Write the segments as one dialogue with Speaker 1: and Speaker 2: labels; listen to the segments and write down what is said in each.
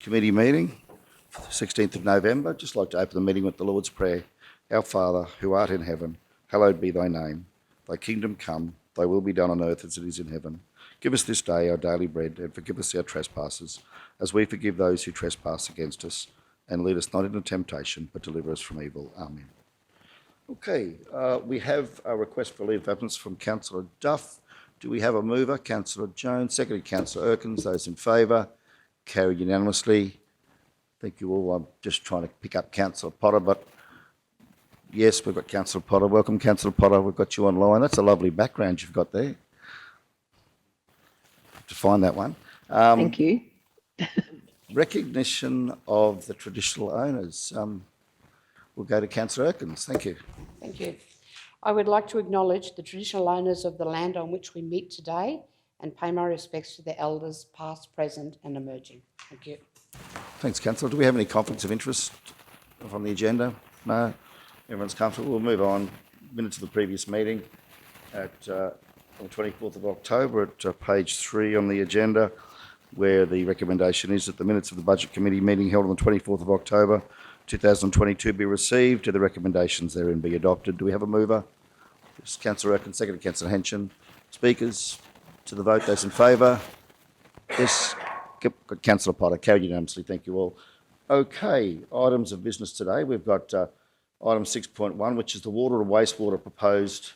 Speaker 1: Committee meeting, 16th of November. Just like to open the meeting with the Lord's Prayer. Our Father, who art in heaven, hallowed be thy name. Thy kingdom come, thy will be done on earth as it is in heaven. Give us this day our daily bread, and forgive us our trespasses, as we forgive those who trespass against us. And lead us not into temptation, but deliver us from evil. Amen. Okay, we have a request for leave of absence from Councillor Duff. Do we have a mover? Councillor Jones, seconded Councillor Erkins. Those in favour? Carried unanimously. Thank you all. I'm just trying to pick up Councillor Potter, but yes, we've got Councillor Potter. Welcome, Councillor Potter. We've got you online. That's a lovely background you've got there. To find that one.
Speaker 2: Thank you.
Speaker 1: Recognition of the traditional owners. We'll go to Councillor Erkins. Thank you.
Speaker 3: Thank you. I would like to acknowledge the traditional owners of the land on which we meet today and pay my respects to the elders past, present and emerging. Thank you.
Speaker 1: Thanks, Councillor. Do we have any conflicts of interest on the agenda? No? Everyone's comfortable. We'll move on. Minutes of the previous meeting on the 24th of October at page 3 on the agenda, where the recommendation is that the minutes of the Budget Committee meeting held on the 24th of October 2022 be received. Do the recommendations therein be adopted? Do we have a mover? Yes, Councillor Erkins, seconded Councillor Henson. Speakers to the vote. Those in favour? Yes. Councillor Potter. Carried unanimously. Thank you all. Okay, items of business today. We've got item 6.1, which is the water and wastewater proposed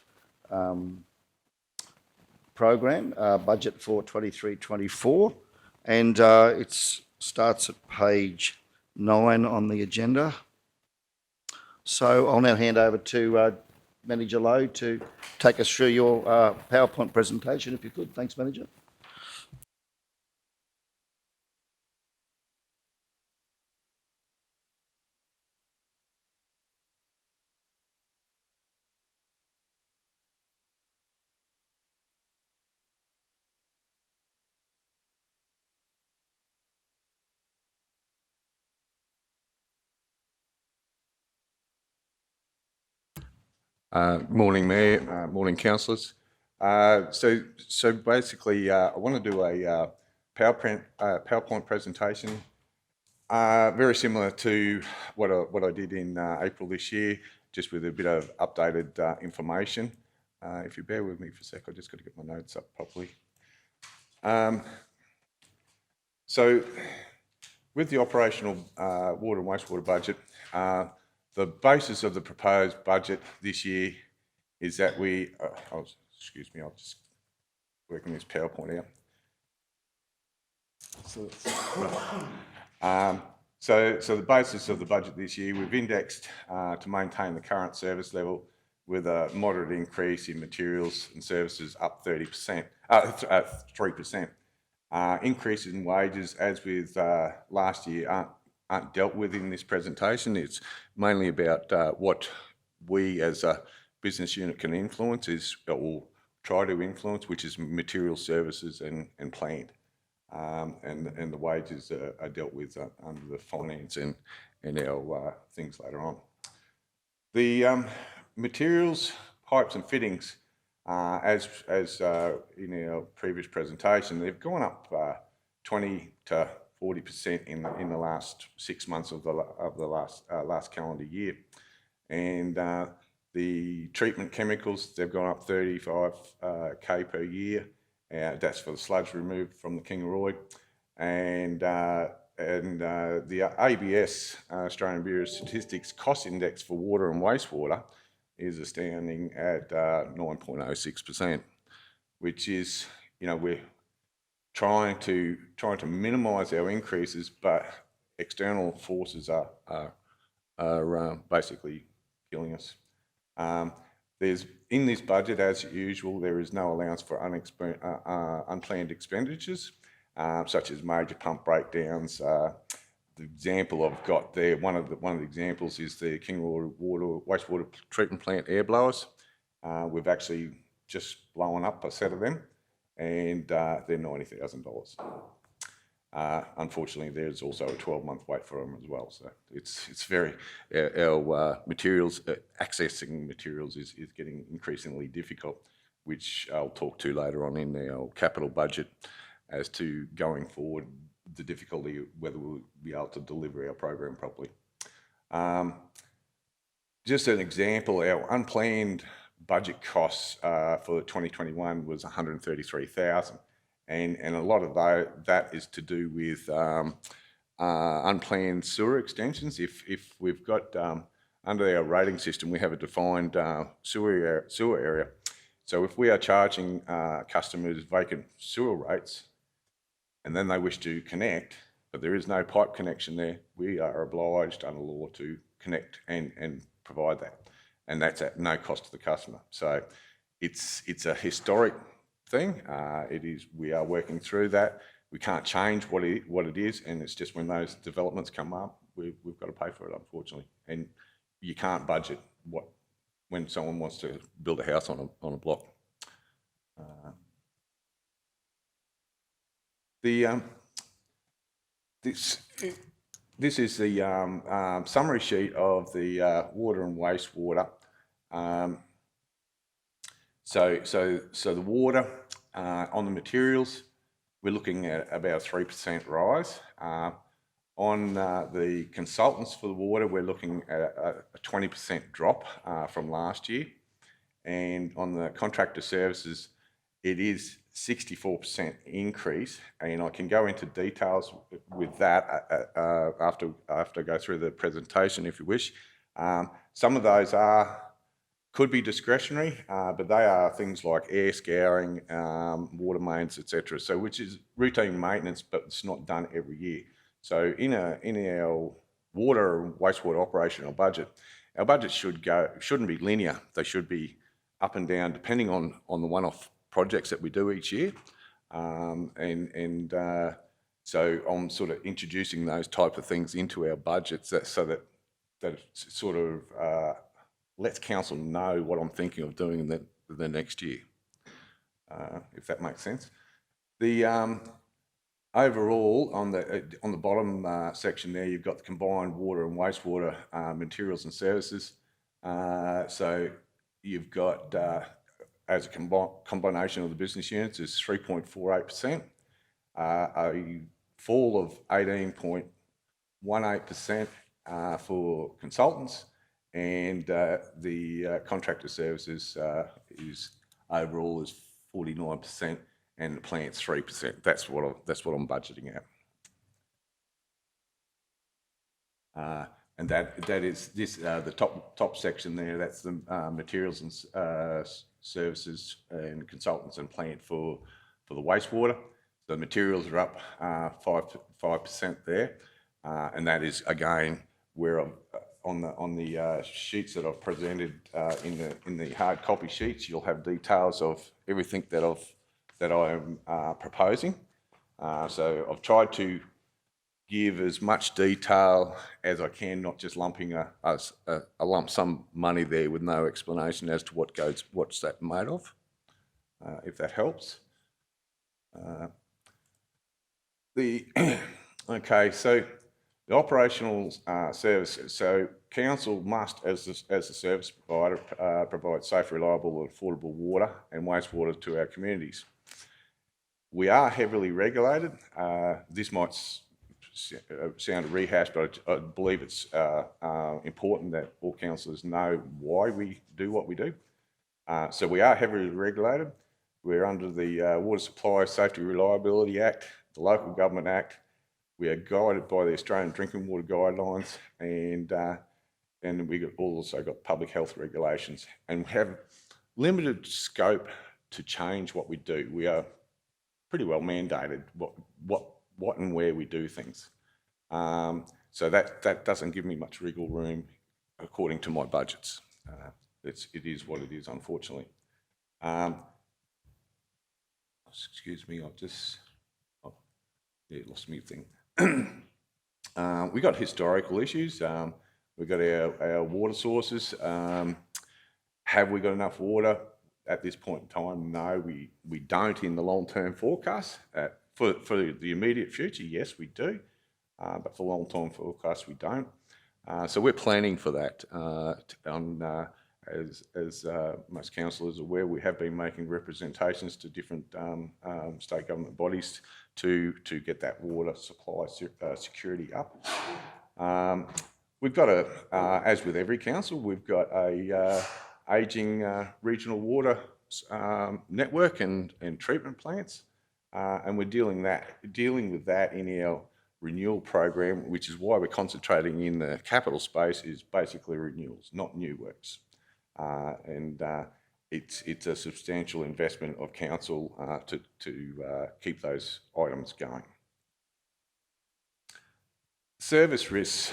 Speaker 1: program, budget for 23-24, and it starts at page 9 on the agenda. So I'll now hand over to Manager Lowe to take us through your PowerPoint presentation, if you could. Thanks, Manager.
Speaker 4: Morning, Mayor. Morning, councillors. So basically, I want to do a PowerPoint presentation, very similar to what I did in April this year, just with a bit of updated information. If you bear with me for a sec, I just got to get my notes up properly. So, with the operational water and wastewater budget. The basis of the proposed budget this year is that we, excuse me, I'll just work on this PowerPoint out. So the basis of the budget this year, we've indexed to maintain the current service level with a moderate increase in materials and services up 3%. Increases in wages, as with last year, aren't dealt with in this presentation. It's mainly about what we as a business unit can influence or try to influence, which is material services and plant. And the wages are dealt with under the finance and our things later on. The materials, pipes and fittings, as in our previous presentation, they've gone up 20 to 40% in the last 6 months of the last calendar year, and the treatment chemicals, they've gone up 35k per year. That's for the sludge removed from the Kingaroy, and the ABS, Australian Bureau of Statistics, cost index for water and wastewater is astounding at 9.06%, which is, we're trying to minimise our increases, but external forces are basically killing us. There's in this budget, as usual, there is no allowance for unplanned expenditures, such as major pump breakdowns. The example I've got there, one of the examples is the Kingaroy wastewater treatment plant air blowers. We've actually just blown up a set of them, and they're $90,000. Unfortunately, there's also a 12-month wait for them as well. So it's very, our materials, accessing materials is getting increasingly difficult, which I'll talk to later on in our capital budget. as to going forward, the difficulty whether we'll be able to deliver our program properly. Just an example, our unplanned budget costs for 2021 was $133,000, and a lot of that is to do with unplanned sewer extensions. If we've got under our rating system, we have a defined sewer area. So if we are charging customers vacant sewer rates, and then they wish to connect, but there is no pipe connection there, we are obliged under law to connect and provide that, and that's at no cost to the customer. So it's a historic thing. It is. We are working through that. We can't change what it is, and it's just when those developments come up, we've got to pay for it, unfortunately. And you can't budget when someone wants to build a house on a block. This is the summary sheet of the water and wastewater. So the water on the materials, we're looking at about a 3% rise. On the consultants for the water, we're looking at a 20% drop from last year. And on the contractor services, it is 64% increase. And I can go into details with that after I go through the presentation, if you wish. Some of those could be discretionary, but they are things like air scouring, water mains, etc. So which is routine maintenance, but it's not done every year. So in our water and wastewater operational budget, our budget shouldn't be linear. They should be up and down depending on the one-off projects that we do each year. So I'm sort of introducing those type of things into our budgets so that it sort of lets council know what I'm thinking of doing in the next year, if that makes sense. The overall on the bottom section there, you've got the combined water and wastewater materials and services. So you've got as a combination of the business units is 3.48%, a fall of 18.18% for consultants, and the contractor services is overall is 49%, and the plant's 3%. That's what I'm budgeting at. And that is this the top section there. That's the materials and services and consultants and plant for the wastewater. The materials are up 5% there, and that is again where on the sheets that I've presented in the hard copy sheets, you'll have details of everything that I'm proposing. So I've tried to give as much detail as I can, not just lumping a lump sum money there with no explanation as to what's that made of, if that helps. Okay, so the operational services. So council must, as a service provider, provide safe, reliable, and affordable water and wastewater to our communities. We are heavily regulated. This might sound a rehash, but I believe it's important that all councillors know why we do what we do. So we are heavily regulated. We're under the Water Supply Safety Reliability Act, the Local Government Act. We are guided by the Australian Drinking Water Guidelines, and we also got public health regulations, and we have limited scope to change what we do. We are pretty well mandated what and where we do things. So that doesn't give me much wriggle room according to my budgets. It is what it is, unfortunately. Excuse me, lost me thing. We got historical issues. We got our water sources. Have we got enough water at this point in time? No, we don't in the long-term forecast. For the immediate future, yes, we do. But for long-term forecast, we don't. So we're planning for that. as most councillors are aware, we have been making representations to different state government bodies to get that water supply security up. We've got as with every council, we've got a ageing regional water network and treatment plants, and we're dealing with that in our renewal program, which is why we're concentrating in the capital space, is basically renewals, not new works. It's a substantial investment of council to keep those items going. Service risks,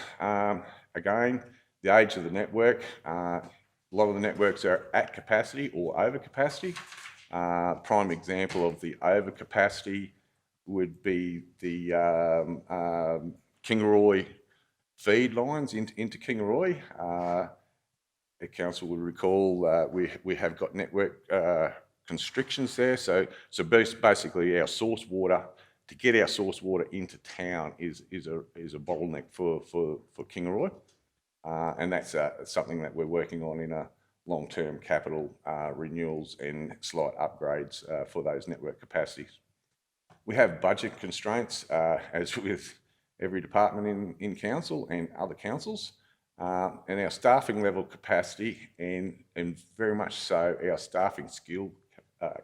Speaker 4: again, the age of the network. A lot of the networks are at capacity or over capacity. Prime example of the over capacity would be the Kingaroy feed lines into Kingaroy. The council will recall we have got network constrictions there. So basically our source water, to get our source water into town is a bottleneck for Kingaroy. And that's something that we're working on in a long-term capital renewals and slight upgrades for those network capacities. We have budget constraints, as with every department in council and other councils, and our staffing level capacity and very much so our staffing skill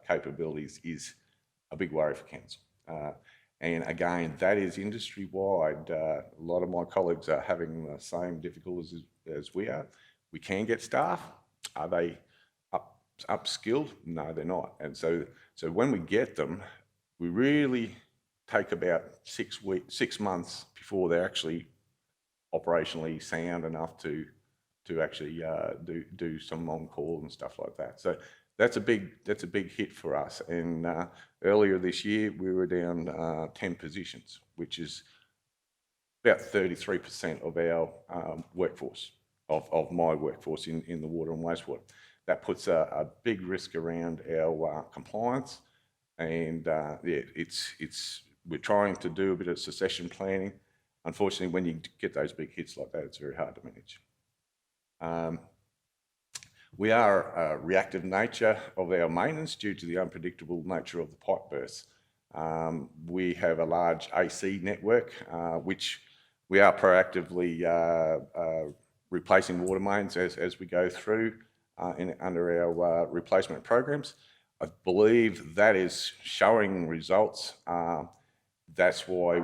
Speaker 4: capabilities is a big worry for council. And again, that is industry-wide. A lot of my colleagues are having the same difficulties as we are. We can get staff. Are they upskilled? No, they're not. And so when we get them, we really take about 6 months before they're actually operationally sound enough to actually do some on-call and stuff like that. So that's a big hit for us. And earlier this year, we were down 10 positions, which is about 33% of our workforce, of my workforce in the water and wastewater. That puts a big risk around our compliance. And yeah, we're trying to do a bit of succession planning. Unfortunately, when you get those big hits like that, it's very hard to manage. We are a reactive nature of our maintenance due to the unpredictable nature of the pipe bursts. We have a large AC network, which we are proactively replacing water mains as we go through under our replacement programs. I believe that is showing results. That's why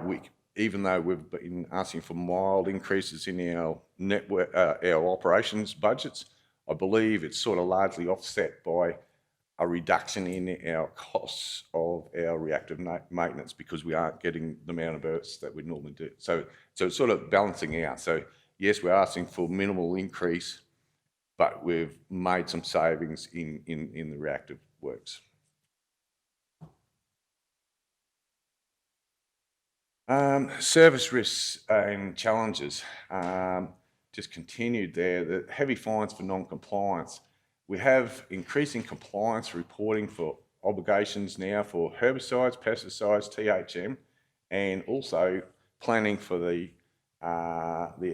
Speaker 4: even though we've been asking for mild increases in our network, our operations budgets, I believe it's sort of largely offset by a reduction in our costs of our reactive maintenance because we aren't getting the amount of bursts that we normally do. So it's sort of balancing out. So yes, we're asking for minimal increase, but we've made some savings in the reactive works. Service risks and challenges. Just continued there, the heavy fines for non-compliance. We have increasing compliance reporting for obligations now for herbicides, pesticides, THM, and also planning for the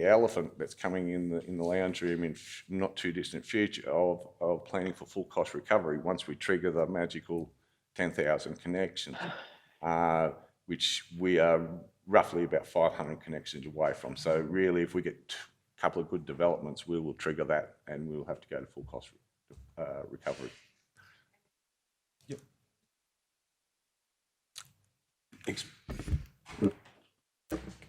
Speaker 4: elephant that's coming in the lounge room in not too distant future of planning for full cost recovery once we trigger the magical 10,000 connections, which we are roughly about 500 connections away from. So really, if we get a couple of good developments, we will trigger that and we'll have to go to full cost recovery. Yep.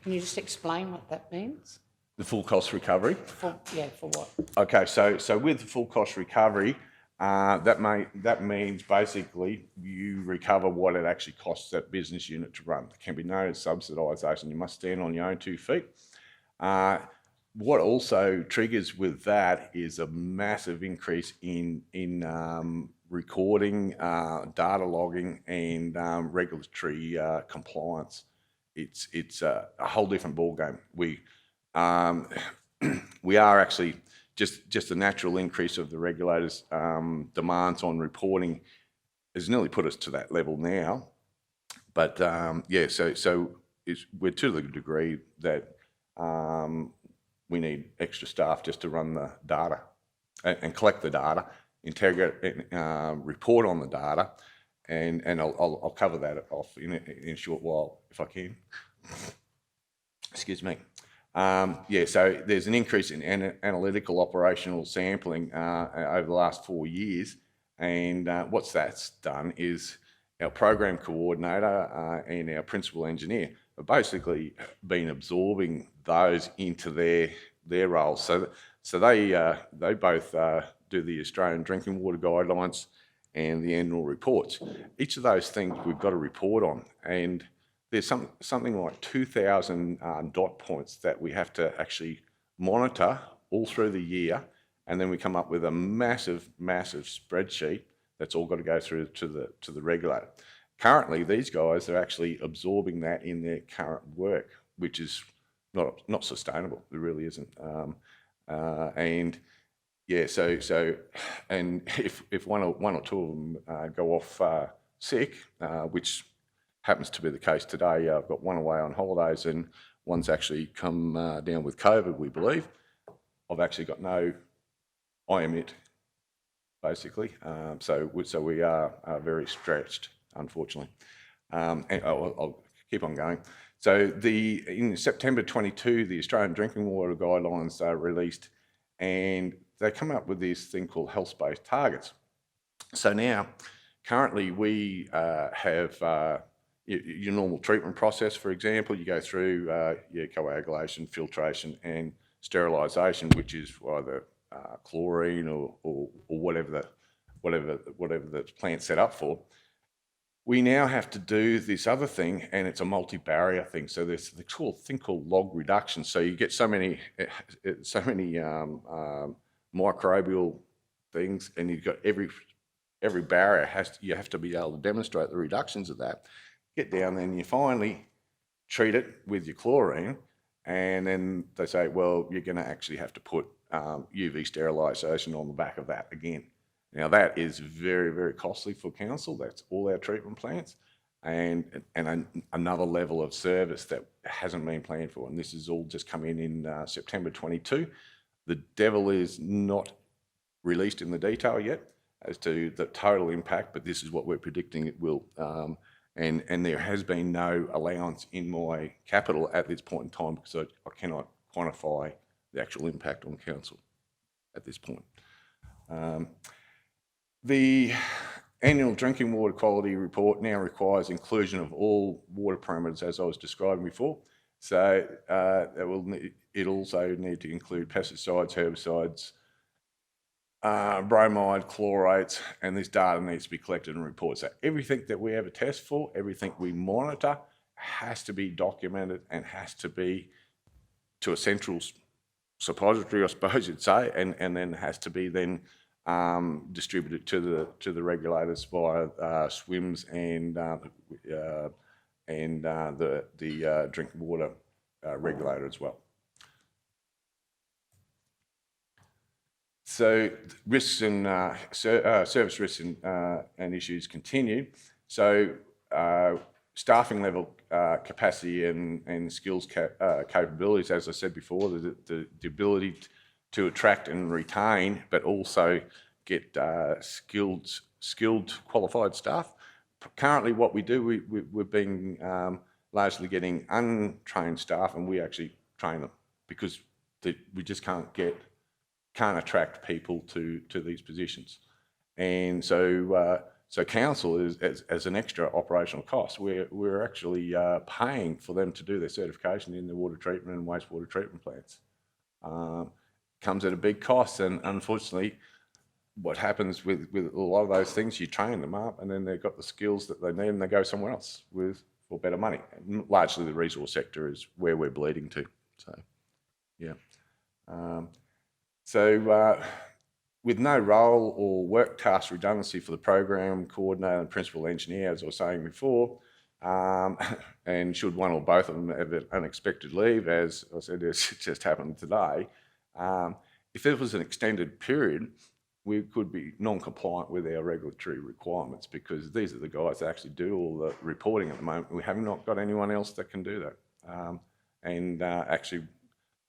Speaker 3: Can you just explain what that means?
Speaker 4: The full cost recovery?
Speaker 3: For what?
Speaker 4: Okay, so with the full cost recovery, that means basically you recover what it actually costs that business unit to run. There can be no subsidisation. You must stand on your own 2 feet. What also triggers with that is a massive increase in recording, data logging, and regulatory compliance. It's a whole different ballgame. We are actually just the natural increase of the regulators' demands on reporting has nearly put us to that level now. But yeah, so we're to the degree that we need extra staff just to run the data and collect the data, interrogate, report on the data, and I'll cover that off in a short while if I can. Excuse me. Yeah, so there's an increase in analytical operational sampling over the last 4 years, and what's that's done is our program coordinator and our principal engineer have basically been absorbing those into their roles. So they both do the Australian Drinking Water Guidelines and the annual reports. Each of those things we've got to report on, and there's something like 2,000 dot points that we have to actually monitor all through the year, and then we come up with a massive spreadsheet that's all got to go through to the regulator. Currently, these guys are actually absorbing that in their current work, which is not sustainable. It really isn't. And yeah, so and if one or two of them go off sick, which happens to be the case today, I've got one away on holidays and one's actually come down with COVID, we believe. I've actually got no IMIT, basically. So we are very stretched, unfortunately. And I'll keep on going. So in September 22, the Australian Drinking Water Guidelines are released, and they come up with this thing called health-based targets. So now, currently, we have your normal treatment process. For example, you go through your coagulation, filtration, and sterilisation, which is either chlorine or whatever the plant's set up for. We now have to do this other thing, and it's a multi-barrier thing. So there's the thing called log reduction. So you get so many microbial things, and you've got every barrier you have to be able to demonstrate the reductions of that. Get down there, and you finally treat it with your chlorine, and then they say, well, you're going to actually have to put UV sterilisation on the back of that again. Now that is very, very costly for council. That's all our treatment plants, and another level of service that hasn't been planned for. And this is all just come in September 22. The devil is not released in the detail yet as to the total impact, but this is what we're predicting it will. And there has been no allowance in my capital at this point in time because I cannot quantify the actual impact on council at this point. The annual drinking water quality report now requires inclusion of all water parameters, as I was describing before. So it also need to include pesticides, herbicides, bromide, chlorates, and this data needs to be collected and reported. So everything that we ever test for, everything we monitor, has to be documented and has to be to a central suppository, I suppose you'd say, and then has to be then distributed to the regulators via SWIMS and the drinking water regulator as well. So risks and service risks and issues continue. So staffing level capacity and skills capabilities, as I said before, the ability to attract and retain, but also get skilled qualified staff. Currently, what we do, we've been largely getting untrained staff, and we actually train them because we just can't attract people to these positions. And so council is as an extra operational cost. We're actually paying for them to do their certification in the water treatment and wastewater treatment plants. Comes at a big cost, and unfortunately, what happens with a lot of those things, you train them up, and then they've got the skills that they need, and they go somewhere else for better money. And largely, the resource sector is where we're bleeding to. So, yeah. With no role or work task redundancy for the program coordinator and principal engineer, as I was saying before, and should one or both of them have an unexpected leave, as I said, it's just happened today, if there was an extended period, we could be non-compliant with our regulatory requirements because these are the guys that actually do all the reporting at the moment. We have not got anyone else that can do that. Actually,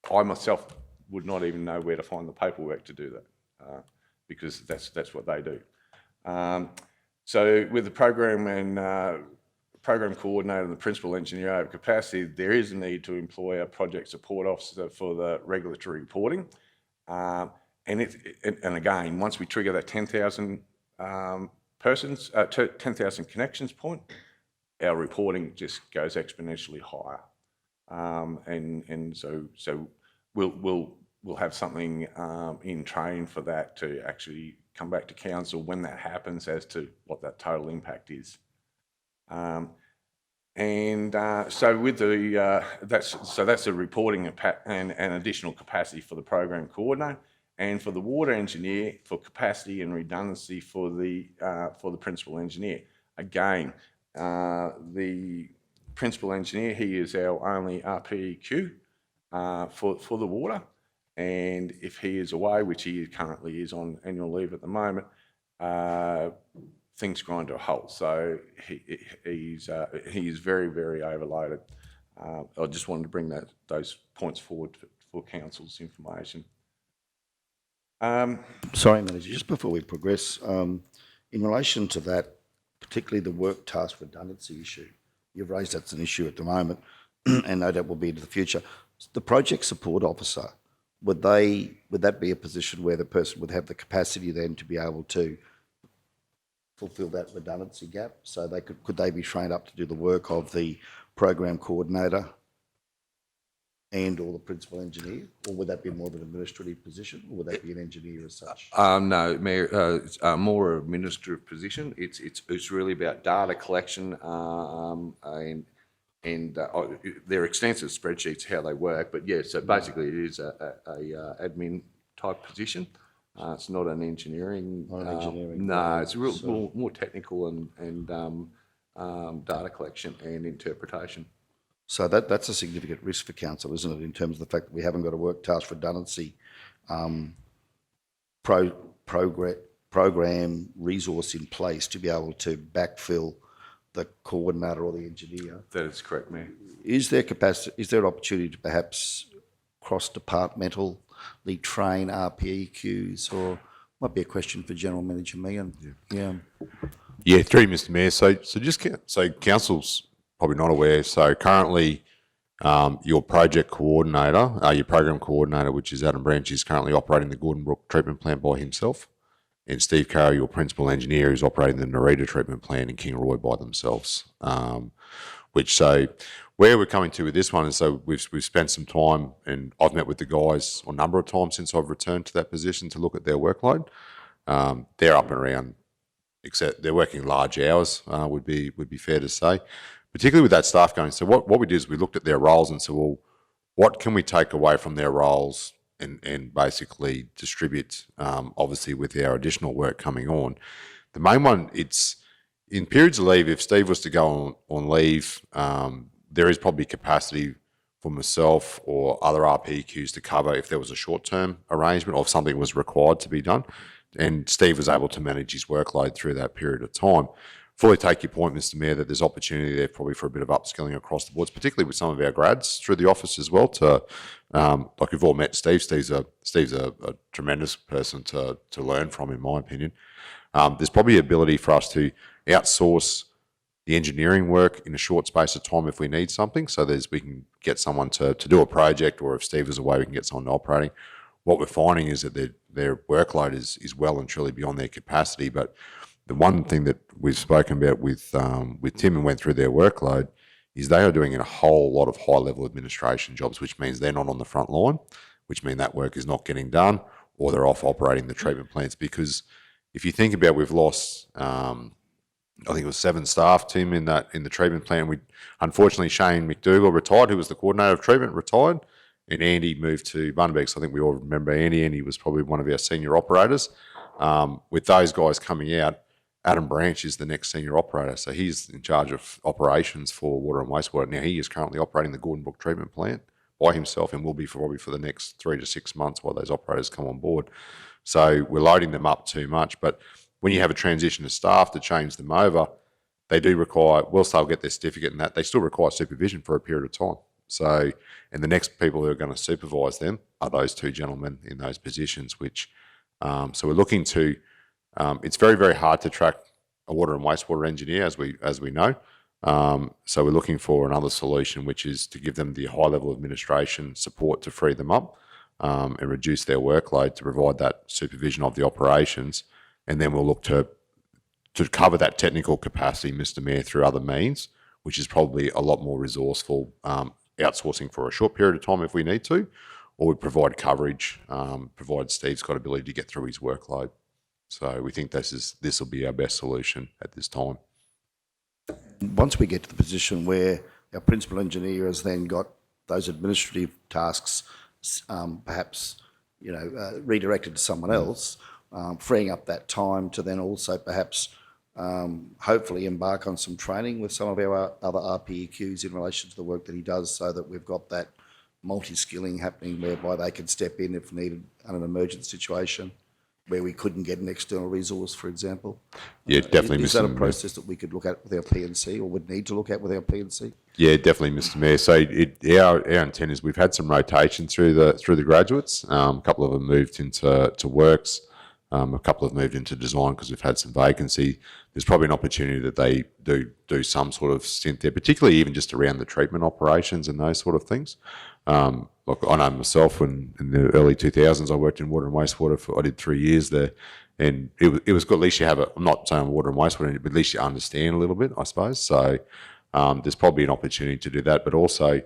Speaker 4: I myself would not even know where to find the paperwork to do that. because that's what they do. So with the program and program coordinator and the principal engineer over capacity, there is a need to employ a project support officer for the regulatory reporting. And again, once we trigger that 10,000 10,000 connections point, our reporting just goes exponentially higher. And so we'll have something in train for that to actually come back to council when that happens as to what that total impact is. So with the that's a reporting and additional capacity for the program coordinator, and for the water engineer for capacity and redundancy for the principal engineer. Again, the principal engineer, he is our only RPEQ for the water, and if he is away, which he currently is on annual leave at the moment, things grind to a halt. So he's very, very overloaded. I just wanted to bring those points forward for council's information.
Speaker 1: Sorry, Manager, just before we progress, in relation to that, particularly the work task redundancy issue, you've raised that's an issue at the moment, and no doubt will be into the future. The project support officer, would that be a position where the person would have the capacity then to be able to fulfil that redundancy gap? So could they be trained up to do the work of the program coordinator and or the principal engineer, or would that be more of an administrative position, or would that be an engineer as such?
Speaker 2: No, Mayor, it's more an administrative position. It's really about data collection and they're extensive spreadsheets how they work. But yeah, so basically it is a admin type position. It's not an engineering.
Speaker 1: Not an engineering.
Speaker 2: No, it's more technical and data collection and interpretation.
Speaker 1: So that's a significant risk for council, isn't it, in terms of the fact that we haven't got a work task redundancy program resource in place to be able to backfill the coordinator or the engineer.
Speaker 2: That is correct, Mayor.
Speaker 1: Is there capacity? Is there an opportunity to perhaps cross-departmentally train RPEQs, or might be a question for General Manager Megan?
Speaker 5: Yeah, through you, Mr. Mayor. So council's probably not aware. So currently, your project coordinator, your program coordinator, which is Adam Branch, is currently operating the Gordon Brook treatment plant by himself. And Steve Carroll, your principal engineer, is operating the Narita treatment plant in Kingaroy by themselves. So where we're coming to with this one is, so we've spent some time, and I've met with the guys a number of times since I've returned to that position to look at their workload. They're up and around, except they're working large hours, would be fair to say, particularly with that staff going. So what we did is we looked at their roles and said, well, what can we take away from their roles and basically distribute, obviously with our additional work coming on. The main one, it's in periods of leave, if Steve was to go on leave, there is probably capacity for myself or other RPQs to cover if there was a short-term arrangement or if something was required to be done. And Steve was able to manage his workload through that period of time. Fully take your point, Mr. Mayor, that there's opportunity there probably for a bit of upskilling across the boards, particularly with some of our grads through the office as well. To like we've all met Steve. Steve's a tremendous person to learn from, in my opinion. There's probably ability for us to outsource the engineering work in a short space of time if we need something. So we can get someone to do a project, or if Steve is away, we can get someone operating. What we're finding is that their workload is well and truly beyond their capacity. But the one thing that we've spoken about with Tim and went through their workload is they are doing a whole lot of high-level administration jobs, which means they're not on the front line, which means that work is not getting done, or they're off operating the treatment plants. Because if you think about, we've lost, I think it was 7 staff, Tim, in the treatment plant. Unfortunately, Shane McDougall retired, who was the coordinator of treatment, retired, and Andy moved to Bundaberg. So I think we all remember Andy. Andy was probably one of our senior operators. With those guys coming out, Adam Branch is the next senior operator. So he's in charge of operations for water and wastewater. Now, he is currently operating the Gordon Brook treatment plant by himself and will be probably for the next 3 to 6 months while those operators come on board. So we're loading them up too much. But when you have a transition of staff to change them over, they do require, whilst they'll get their certificate and that, they still require supervision for a period of time. So, and the next people who are going to supervise them are those 2 gentlemen in those positions, which So we're looking to, it's very, very hard to track a water and wastewater engineer, as we know. So we're looking for another solution, which is to give them the high level of administration support to free them up and reduce their workload to provide that supervision of the operations. And then we'll look to cover that technical capacity, Mr. Mayor, through other means, which is probably a lot more resourceful, outsourcing for a short period of time if we need to, or we provide coverage, provide Steve's got ability to get through his workload. So we think this will be our best solution at this time.
Speaker 1: Once we get to the position where our principal engineer has then got those administrative tasks, perhaps, redirected to someone else, freeing up that time to then also perhaps hopefully embark on some training with some of our other RPEQs in relation to the work that he does, so that we've got that multi-skilling happening whereby they can step in if needed in an emergent situation where we couldn't get an external resource, for example.
Speaker 5: Yeah, definitely,
Speaker 1: Is that a
Speaker 5: Mr. Mayor.
Speaker 1: process that we could look at with our PNC, or would need to look at with our PNC?
Speaker 5: Yeah, definitely, Mr. Mayor. So our intent is we've had some rotation through the graduates. A couple of them moved into works. A couple have moved into design because we've had some vacancy. There's probably an opportunity that they do some sort of stint there, particularly even just around the treatment operations and those sort of things. Look, I know myself, in the early 2000s, I worked in water and wastewater I did 3 years there, and it was good. At least you have I'm not saying water and wastewater, but at least you understand a little bit, I suppose. So there's probably an opportunity to do that, but also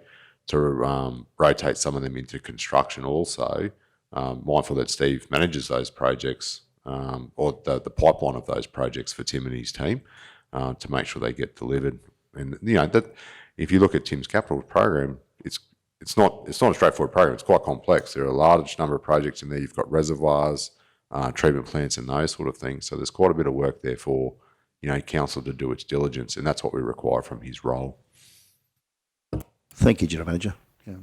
Speaker 5: to rotate some of them into construction also. Mindful that Steve manages those projects, or the pipeline of those projects for Tim and his team, to make sure they get delivered. And that if you look at Tim's capital program, it's not a straightforward program. It's quite complex. There are a large number of projects in there. You've got reservoirs, treatment plants, and those sort of things. So there's quite a bit of work there for council to do its diligence, and that's what we require from his role.
Speaker 1: Thank you, General Manager. Yeah.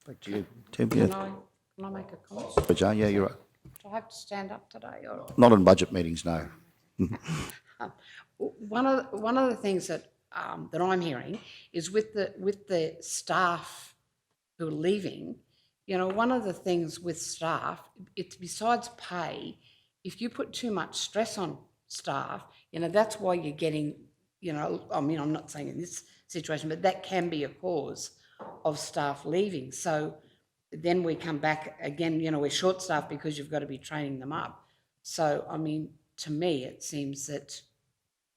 Speaker 1: Back to you, Tim.
Speaker 3: Can
Speaker 1: Yeah.
Speaker 3: I make a comment?
Speaker 1: Jane, yeah, you're right.
Speaker 3: Do I have to stand up today? Or?
Speaker 1: Not in budget meetings, no.
Speaker 3: One of the things that that I'm hearing is with the staff who are leaving. One of the things with staff, it's besides pay. If you put too much stress on staff, that's why you're getting. I'm not saying in this situation, but that can be a cause of staff leaving. So then we come back again. We're short staffed because you've got to be training them up. So to me, it seems that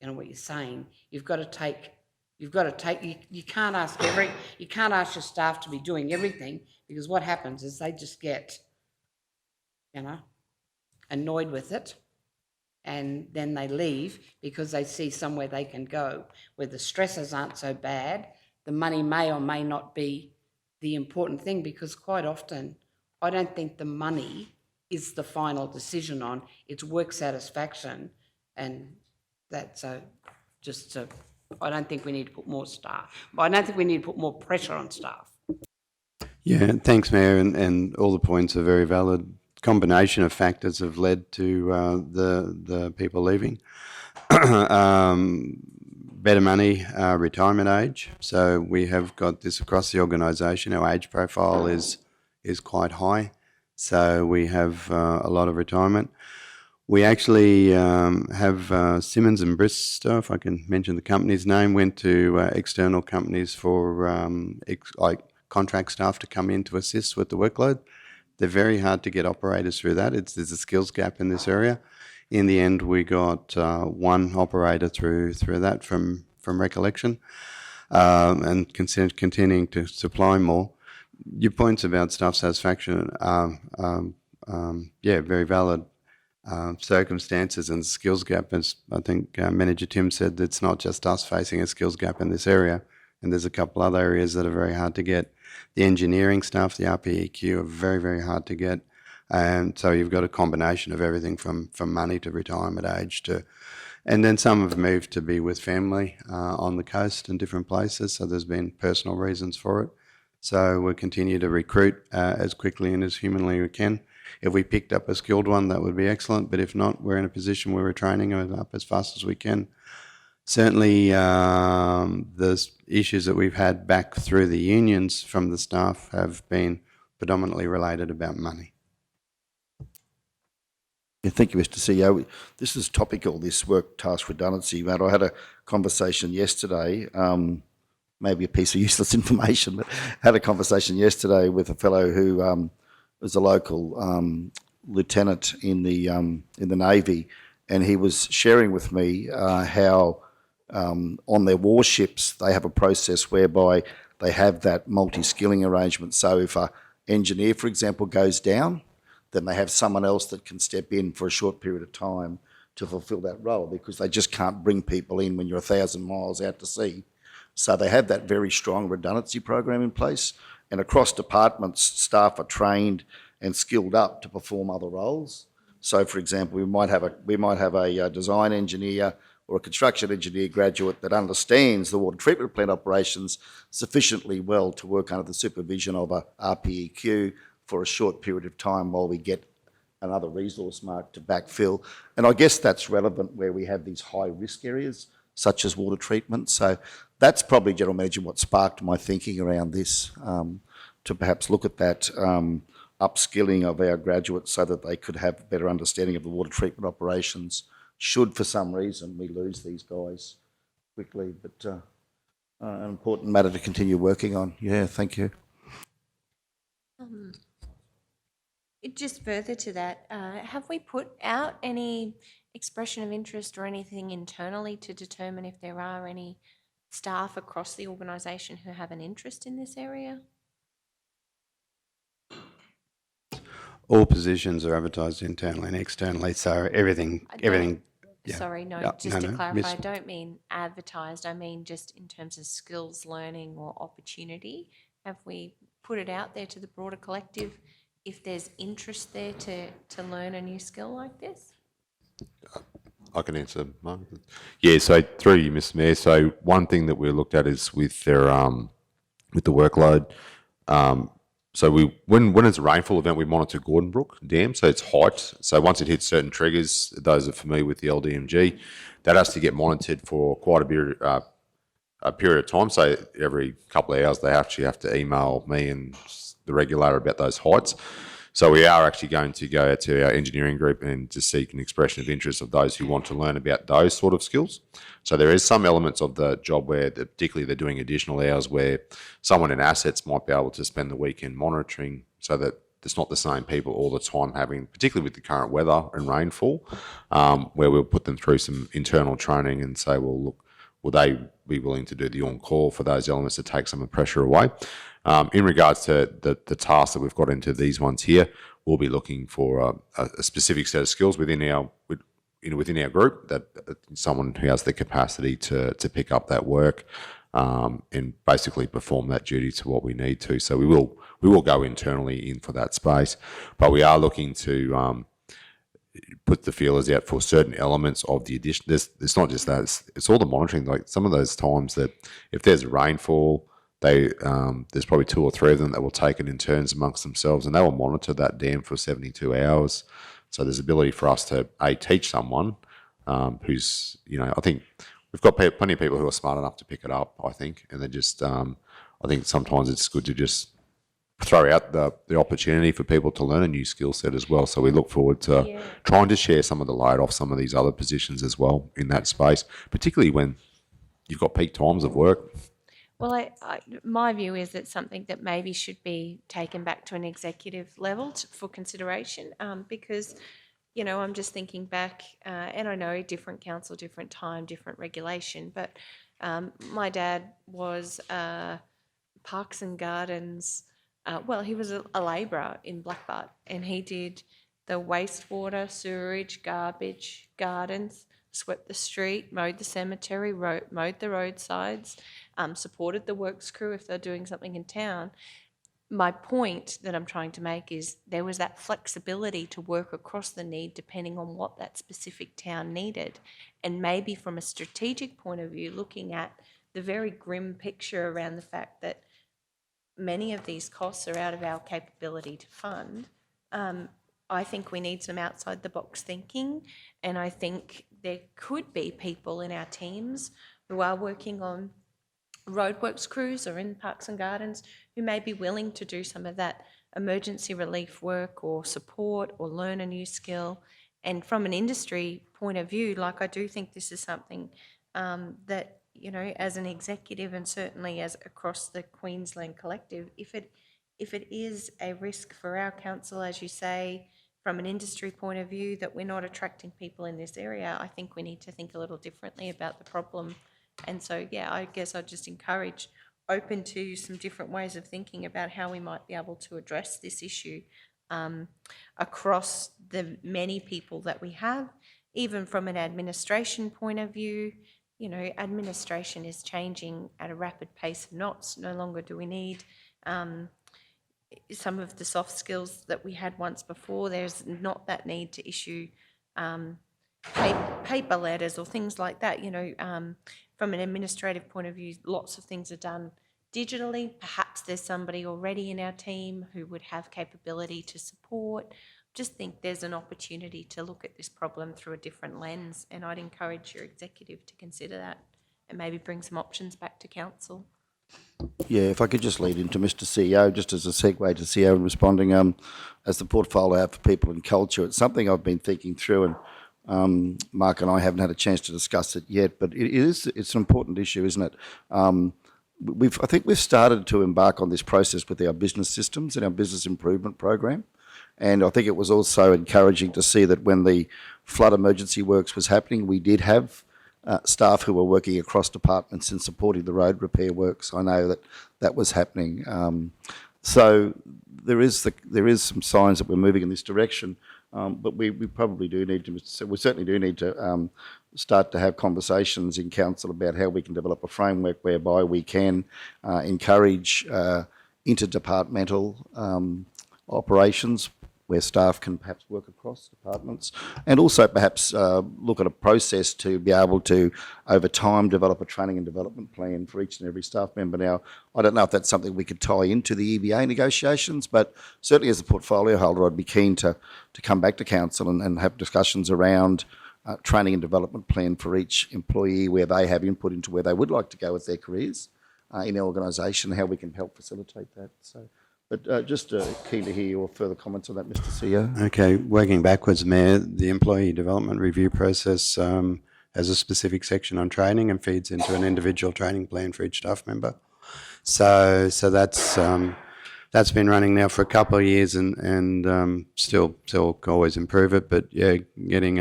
Speaker 3: what you're saying, you've got to take. You can't ask your staff to be doing everything, because what happens is they just get, annoyed with it, and then they leave because they see somewhere they can go where the stresses aren't so bad. The money may or may not be the important thing, because quite often I don't think the money is the final decision on, it's work satisfaction, and that's I don't think we need to put more staff. I don't think we need to put more pressure on staff.
Speaker 6: Yeah, thanks, Mayor, and all the points are very valid. Combination of factors have led to the people leaving. Better money, retirement age. So we have got this across the organisation. Our age profile is quite high, so we have a lot of retirement. We actually have Simmons and Bristow, if I can mention the company's name, went to external companies for like contract staff to come in to assist with the workload. They're very hard to get operators through that. There's a skills gap in this area. In the end, we got one operator through that from recollection, and continuing to supply more. Your points about staff satisfaction are very valid. Circumstances and skills gap, as I think Manager Tim said, it's not just us facing a skills gap in this area, and there's a couple other areas that are very hard to get. The engineering staff, the RPEQ, are very, very hard to get, and so you've got a combination of everything from money to retirement age to, and then some have moved to be with family on the coast and different places, so there's been personal reasons for it. So we'll continue to recruit as quickly and as humanly we can. If we picked up a skilled one, that would be excellent, but if not, we're in a position where we're training them up as fast as we can. Certainly, the issues that we've had back through the unions from the staff have been predominantly related about money.
Speaker 1: Yeah, thank you, Mr. CEO. This is topical, this work task redundancy, mate. I had a conversation yesterday, maybe a piece of useless information, but had a conversation yesterday with a fellow who was a local lieutenant in the Navy, and he was sharing with me how on their warships they have a process whereby they have that multi-skilling arrangement. So if a engineer, for example, goes down, then they have someone else that can step in for a short period of time to fulfil that role, because they just can't bring people in when you're 1,000 miles out to sea. So they have that very strong redundancy program in place, and across departments, staff are trained and skilled up to perform other roles. So, for example, we might have a design engineer or a construction engineer graduate that understands the water treatment plant operations sufficiently well to work under the supervision of a RPEQ for a short period of time while we get another resource mark to backfill. And I guess that's relevant where we have these high risk areas, such as water treatment. So that's probably, General Manager, what sparked my thinking around this, to perhaps look at that upskilling of our graduates so that they could have a better understanding of the water treatment operations, should for some reason we lose these guys quickly. But an important matter to continue working on. Yeah, thank you.
Speaker 7: Just further to that, have we put out any expression of interest or anything internally to determine if there are any staff across the organisation who have an interest in this area?
Speaker 6: All positions are advertised internally and externally, so everything. Yeah.
Speaker 7: Sorry, no,
Speaker 6: Yeah,
Speaker 7: just to
Speaker 6: no,
Speaker 7: clarify,
Speaker 6: miss-
Speaker 7: I don't mean advertised, I mean just in terms of skills, learning or opportunity. Have we put it out there to the broader collective if there's interest there to learn a new skill like this?
Speaker 5: I can answer, Mark. Yeah, so through you, Mr. Mayor. So one thing that we looked at is with their with the workload. So when it's a rainfall event, we monitor Gordon Brook Dam, so it's height. So once it hits certain triggers, those are familiar with the LDMG, that has to get monitored for quite a period of time. So every couple of hours, they actually have to email me and the regulator about those heights. So we are actually going to go out to our engineering group and to seek an expression of interest of those who want to learn about those sort of skills. So there is some elements of the job where, particularly they're doing additional hours, where someone in assets might be able to spend the weekend monitoring, so that it's not the same people all the time having, particularly with the current weather and rainfall, where we'll put them through some internal training and say, well, look, will they be willing to do the on-call for those elements to take some of the pressure away? In regards to the tasks that we've got into these ones here, we'll be looking for a specific set of skills within our group, that someone who has the capacity to pick up that work and basically perform that duty to what we need to. So we will go internally in for that space, but we are looking to put the feelers out for certain elements of the addition. It's not just that; it's all the monitoring. Like some of those times that if there's rainfall, there's probably 2 or 3 of them that will take it in turns amongst themselves, and they will monitor that dam for 72 hours. So there's ability for us to teach someone who's, I think we've got plenty of people who are smart enough to pick it up, I think, and they just I think sometimes it's good to just throw out the opportunity for people to learn a new skill set as well. So we look forward to trying to share some of the load off some of these other positions as well in that space, particularly when you've got peak times of work.
Speaker 7: Well, my view is it's something that maybe should be taken back to an executive level for consideration, because, I'm just thinking back, and I know different council, different time, different regulation, but my dad was Parks and Gardens. He was a labourer in Blackbutt, and he did the wastewater, sewerage, garbage, gardens, swept the street, mowed the cemetery, mowed the roadsides, supported the works crew if they're doing something in town. My point that I'm trying to make is there was that flexibility to work across the need depending on what that specific town needed. And maybe from a strategic point of view, looking at the very grim picture around the fact that many of these costs are out of our capability to fund, I think we need some outside the box thinking, and I think there could be people in our teams who are working on roadworks crews or in parks and gardens who may be willing to do some of that emergency relief work or support or learn a new skill And from an industry point of view, like, I do think this is something that, you know, as an executive and certainly as across the Queensland collective, if it is a risk for our council, as you say, from an industry point of view, that we're not attracting people in this area, I think we need to think a little differently about the problem. And so, yeah, I guess I'd just encourage open to some different ways of thinking about how we might be able to address this issue across the many people that we have, even from an administration point of view. You know, administration is changing at a rapid pace of knots. No longer do we need some of the soft skills that we had once before. There's not that need to issue paper letters or things like that. You know, from an administrative point of view, lots of things are done digitally. Perhaps there's somebody already in our team who would have capability to support. Just think there's an opportunity to look at this problem through a different lens, and I'd encourage your executive to consider that and maybe bring some options back to council.
Speaker 1: Yeah, if I could just lead into Mr. CEO, just as a segue to CEO and responding, as the portfolio for people and culture, it's something I've been thinking through, and Mark and I haven't had a chance to discuss it yet, but it's an important issue, isn't it? I think we've started to embark on this process with our business systems and our business improvement program. And I think it was also encouraging to see that when the flood emergency works was happening, we did have staff who were working across departments and supporting the road repair works. I know that was happening. So there is some signs that we're moving in this direction, but we probably do need to. We certainly do need to start to have conversations in council about how we can develop a framework whereby we can encourage interdepartmental operations where staff can perhaps work across departments, and also perhaps look at a process to be able to, over time, develop a training and development plan for each and every staff member. Now, I don't know if that's something we could tie into the EBA negotiations, but certainly as a portfolio holder, I'd be keen to come back to council and have discussions around training and development plan for each employee where they have input into where they would like to go with their careers in our organisation, how we can help facilitate that. So. But just keen to hear your further comments on that, Mr. CEO.
Speaker 6: Okay, working backwards, Mayor, the employee development review process has a specific section on training and feeds into an individual training plan for each staff member. So that's been running now for a couple of years, and still always improve it. But yeah, getting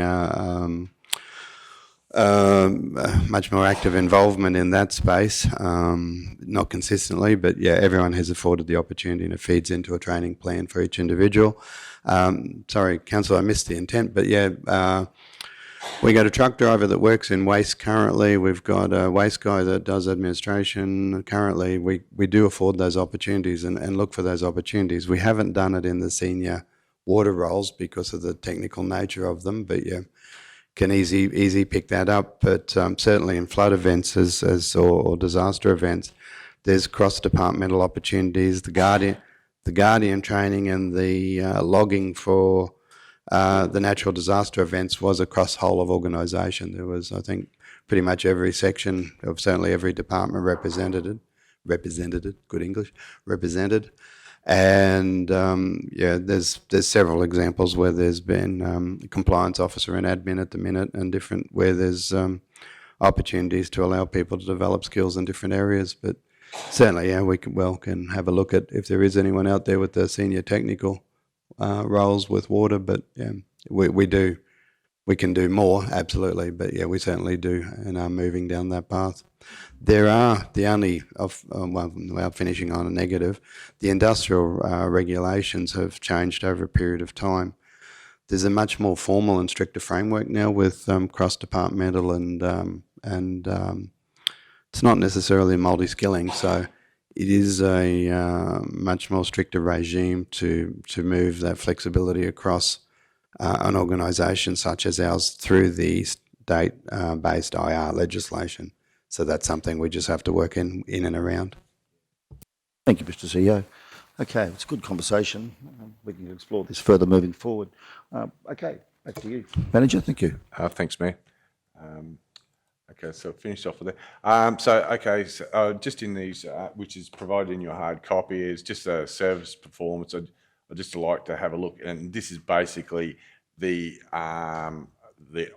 Speaker 6: much more active involvement in that space, not consistently, but yeah, everyone has afforded the opportunity, and it feeds into a training plan for each individual. Sorry, Councillor, I missed the intent, but yeah, we got a truck driver that works in waste currently. We've got a waste guy that does administration currently. We do afford those opportunities and look for those opportunities. We haven't done it in the senior water roles because of the technical nature of them, but yeah, can easy pick that up. But certainly in flood events or disaster events, there's cross-departmental opportunities. The Guardian training and the logging for the natural disaster events was across the whole of organisation. There was, I think, pretty much every section of certainly every department represented. Good English, represented. And yeah, there's several examples where there's been a compliance officer and admin at the minute, and different where there's opportunities to allow people to develop skills in different areas. But certainly, yeah, we can have a look at if there is anyone out there with the senior technical roles with water. But yeah, we can do more, absolutely. But yeah, we certainly do, and are moving down that path. There are without finishing on a negative, the industrial regulations have changed over a period of time. There's a much more formal and stricter framework now with cross-departmental and it's not necessarily multi-skilling. So it is a much more stricter regime to move that flexibility across an organisation such as ours through the state-based IR legislation. So that's something we just have to work in and around.
Speaker 1: Thank you, Mr. CEO. Okay, it's a good conversation. We can explore this further moving forward. Okay, back to you, Manager. Thank you.
Speaker 4: Thanks, Mayor. Okay, so finish off with that. Just in these, which is provided in your hard copy, is just a service performance. I'd just like to have a look, and this is basically the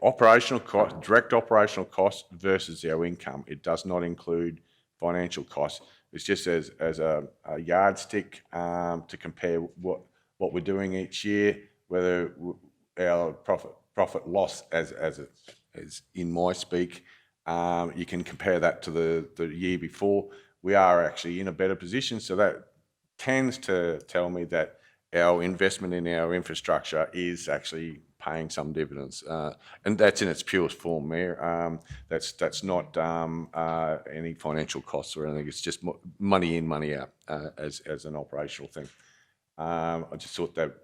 Speaker 4: operational cost, direct operational cost versus our income. It does not include financial costs. It's just as a yardstick to compare what we're doing each year, whether our profit loss as in my speak, you can compare that to the year before. We are actually in a better position, so that tends to tell me that our investment in our infrastructure is actually paying some dividends, and that's in its purest form, Mayor. That's not any financial costs or anything. It's just money in, money out as an operational thing. I just thought that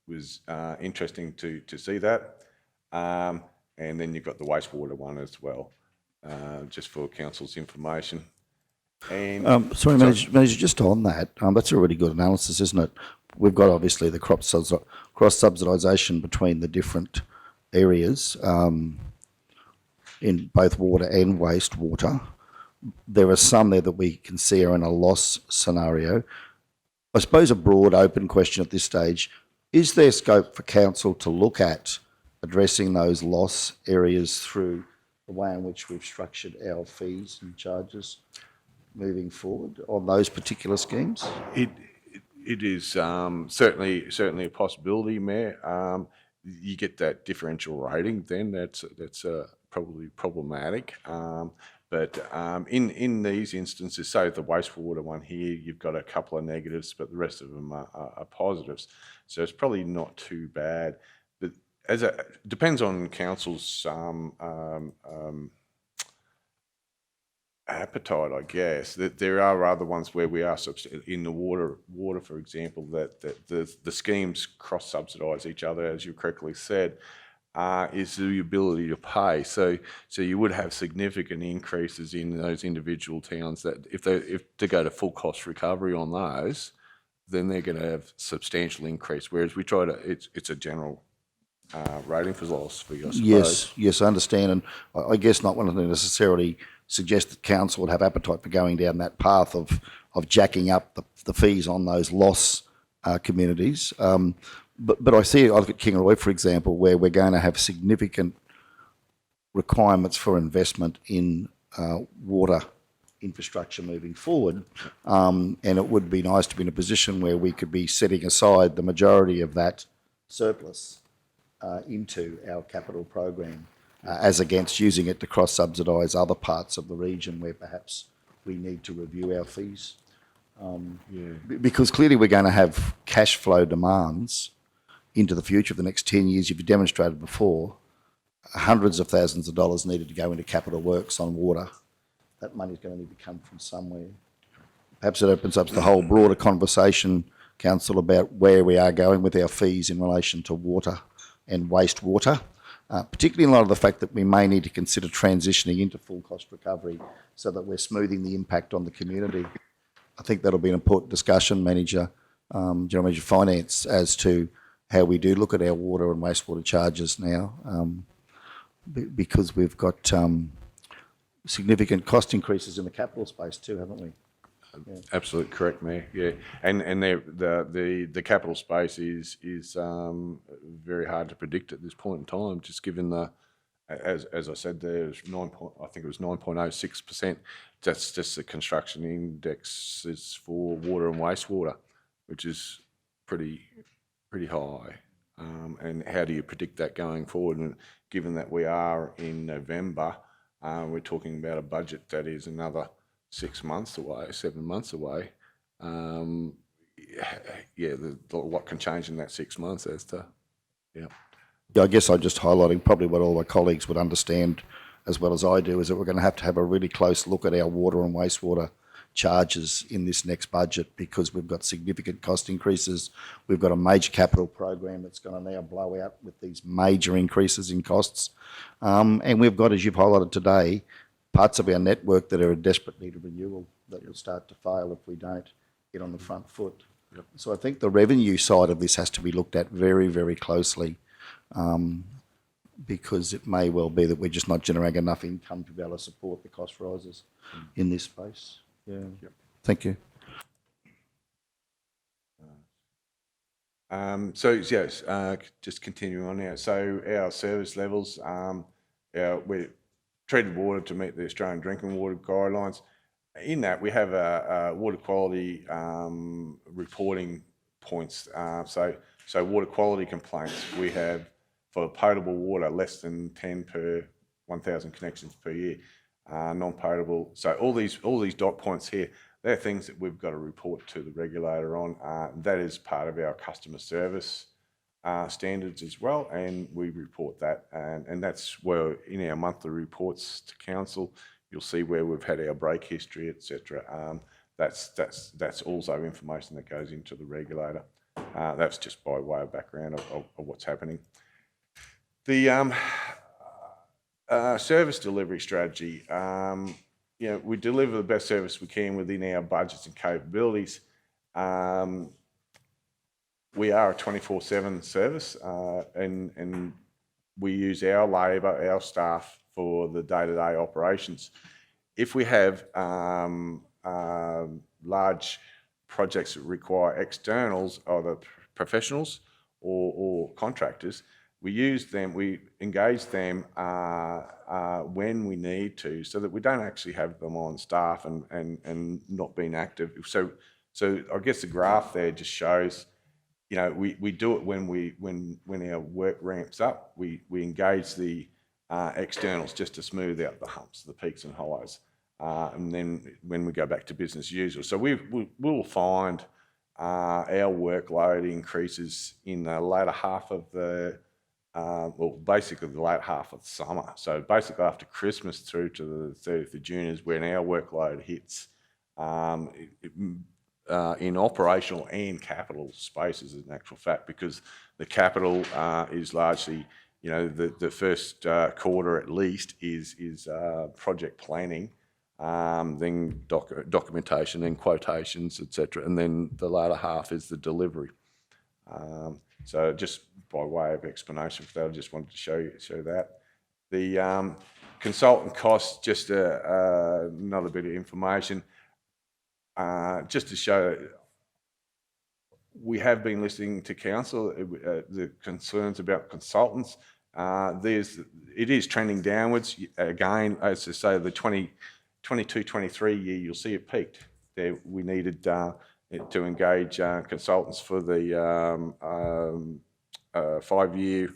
Speaker 4: was interesting to see that. And then you've got the wastewater one as well, just for council's information. And
Speaker 1: Sorry, Manager, just on that, that's a really good analysis, isn't it? We've got obviously the cross-subsidisation between the different areas in both water and wastewater. There are some there that we can see are in a loss scenario. I suppose a broad open question at this stage, is there scope for council to look at addressing those loss areas through the way in which we've structured our fees and charges moving forward on those particular schemes?
Speaker 4: It is certainly a possibility, Mayor. You get that differential rating, then that's probably problematic. But in these instances, say the wastewater one here, you've got a couple of negatives, but the rest of them are positives. So it's probably not too bad. But depends on council's appetite, I guess. That there are other ones where we are in the water, for example, that the schemes cross-subsidise each other, as you correctly said. Is the ability to pay. So you would have significant increases in those individual towns that if to go to full cost recovery on those, then they're going to have substantial increase. Whereas we try to, it's a general rating philosophy, I suppose.
Speaker 1: Yes, I understand, and I guess not wanting to necessarily suggest that council would have appetite for going down that path of jacking up the fees on those loss communities. But I look at Kingaroy, for example, where we're going to have significant requirements for investment in water infrastructure moving forward, and it would be nice to be in a position where we could be setting aside the majority of that surplus into our capital program, as against using it to cross-subsidise other parts of the region where perhaps we need to review our fees. Because clearly we're going to have cash flow demands into the future of the next 10 years. You've demonstrated before, hundreds of thousands of dollars needed to go into capital works on water. That money's going to need to come from somewhere. Perhaps it opens up the whole broader conversation, Council, about where we are going with our fees in relation to water and wastewater, particularly in light of the fact that we may need to consider transitioning into full cost recovery so that we're smoothing the impact on the community. I think that'll be an important discussion, General Manager Finance, as to how we do look at our water and wastewater charges now, because we've got significant cost increases in the capital space too, haven't we?
Speaker 4: Absolutely correct, Mayor. Yeah, and the capital space is very hard to predict at this point in time, just given the, as I said, there's I think it was 9.06%. That's just the construction indexes for water and wastewater, which is pretty high. And how do you predict that going forward? And given that we are in November, we're talking about a budget that is another 6 months away, 7 months away. What can change in that 6 months as to,
Speaker 1: Yeah, I guess I'm just highlighting probably what all my colleagues would understand as well as I do, is that we're going to have a really close look at our water and wastewater charges in this next budget, because we've got significant cost increases. We've got a major capital program that's going to now blow out with these major increases in costs. And we've got, as you've highlighted today, parts of our network that are in desperate need of renewal that will start to fail if we don't get on the front foot.
Speaker 4: Yep.
Speaker 1: So I think the revenue side of this has to be looked at very, very closely, because it may well be that we're just not generating enough income to be able to support the cost rises in this space. Yeah.
Speaker 4: Yep.
Speaker 1: Thank you.
Speaker 4: So yes, just continuing on now. So our service levels, we're treated water to meet the Australian drinking water guidelines. In that, we have a water quality reporting points. So water quality complaints we have for potable water less than 10 per 1,000 connections per year. Non-potable. So all these dot points here, they're things that we've got to report to the regulator on. That is part of our customer service standards as well, and we report that. And that's where in our monthly reports to council, you'll see where we've had our break history, etc. That's also information that goes into the regulator. That's just by way of background of what's happening. The service delivery strategy. We deliver the best service we can within our budgets and capabilities. We are a 24/7 service, and we use our labour, our staff for the day-to-day operations. If we have large projects that require externals, either professionals or contractors, we use them, we engage them when we need to, so that we don't actually have them on staff and not being active. So I guess the graph there just shows, we do it when our work ramps up. We engage the externals just to smooth out the humps, the peaks and hollows, and then when we go back to business as usual. So we'll find our workload increases in the latter half of basically the late half of the summer. So basically after Christmas through to the 30th of June is when our workload hits in operational and capital spaces, in actual fact, because the capital is largely, the first quarter at least is project planning, then documentation, then quotations, etc., and then the latter half is the delivery. So just by way of explanation for that, I just wanted to show that. The consultant costs, just another bit of information, just to show we have been listening to council, the concerns about consultants. It is trending downwards. Again, as I say, the 22-23 year, you'll see it peaked. There, we needed to engage consultants for the 5-year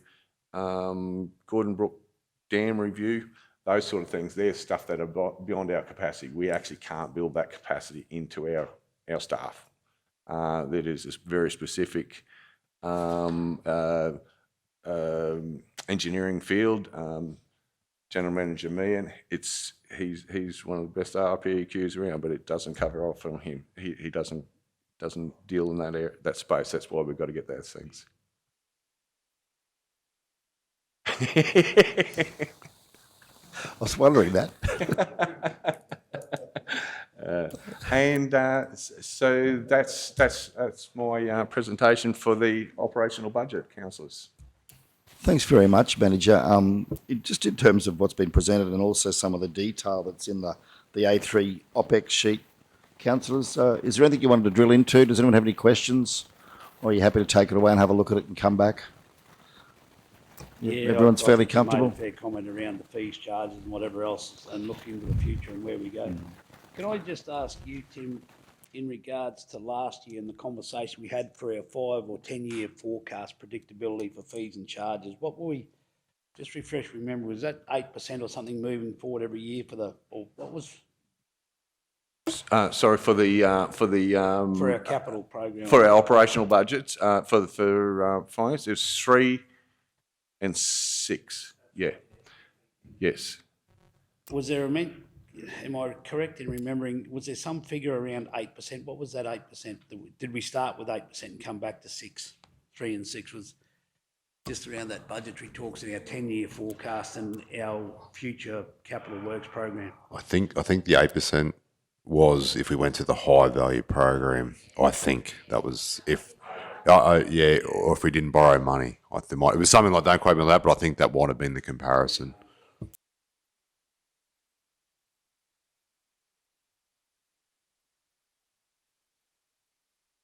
Speaker 4: Gordon Brook Dam review. Those sort of things, they're stuff that are beyond our capacity. We actually can't build that capacity into our staff. That is a very specific engineering field. General Manager Meehan, he's one of the best RPEQs around, but it doesn't cover off on him. He doesn't deal in that area, that space. That's why we've got to get those things.
Speaker 1: I was wondering that.
Speaker 4: So that's my presentation for the operational budget, councillors.
Speaker 1: Thanks very much, Manager. Just in terms of what's been presented and also some of the detail that's in the A3 OPEX sheet, councillors, is there anything you wanted to drill into? Does anyone have any questions? Or are you happy to take it away and have a look at it and come back?
Speaker 8: Yeah,
Speaker 1: Everyone's fairly
Speaker 8: I think you made
Speaker 1: comfortable?
Speaker 8: a fair comment around the fees, charges and whatever else, and look into the future and where we go. Can I just ask you, Tim, in regards to last year and the conversation we had for our 5 or 10 year forecast predictability for fees and charges, what were we, just refresh remember, was that 8% or something moving forward every year or what was?
Speaker 2: Sorry, for
Speaker 8: For our capital program.
Speaker 2: for our operational budgets, for finance, it was 3 and 6. Yeah. Yes.
Speaker 8: Was there am I correct in remembering, was there some figure around 8%? What was that 8%? Did we start with 8% and come back to 6? 3 and 6 was just around that budgetary talks in our 10-year forecast and our future capital works program.
Speaker 5: I think the 8% was if we went to the high value program. I think that was if, or if we didn't borrow money. It was something like, don't quote me on that, but I think that might have been the comparison.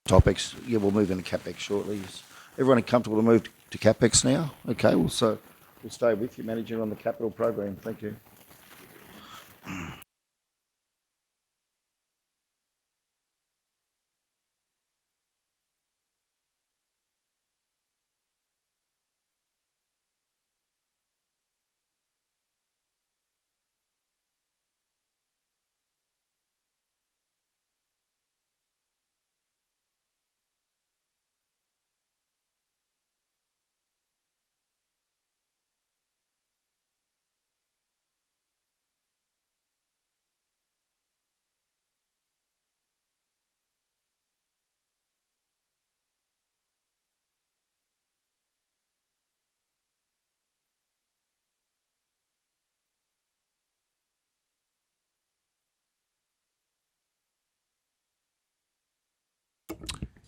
Speaker 1: Topics. Yeah, we'll move into CapEx shortly. Everyone comfortable to move to CapEx now? Okay, well, so we'll stay with you, Manager, on the capital program. Thank you.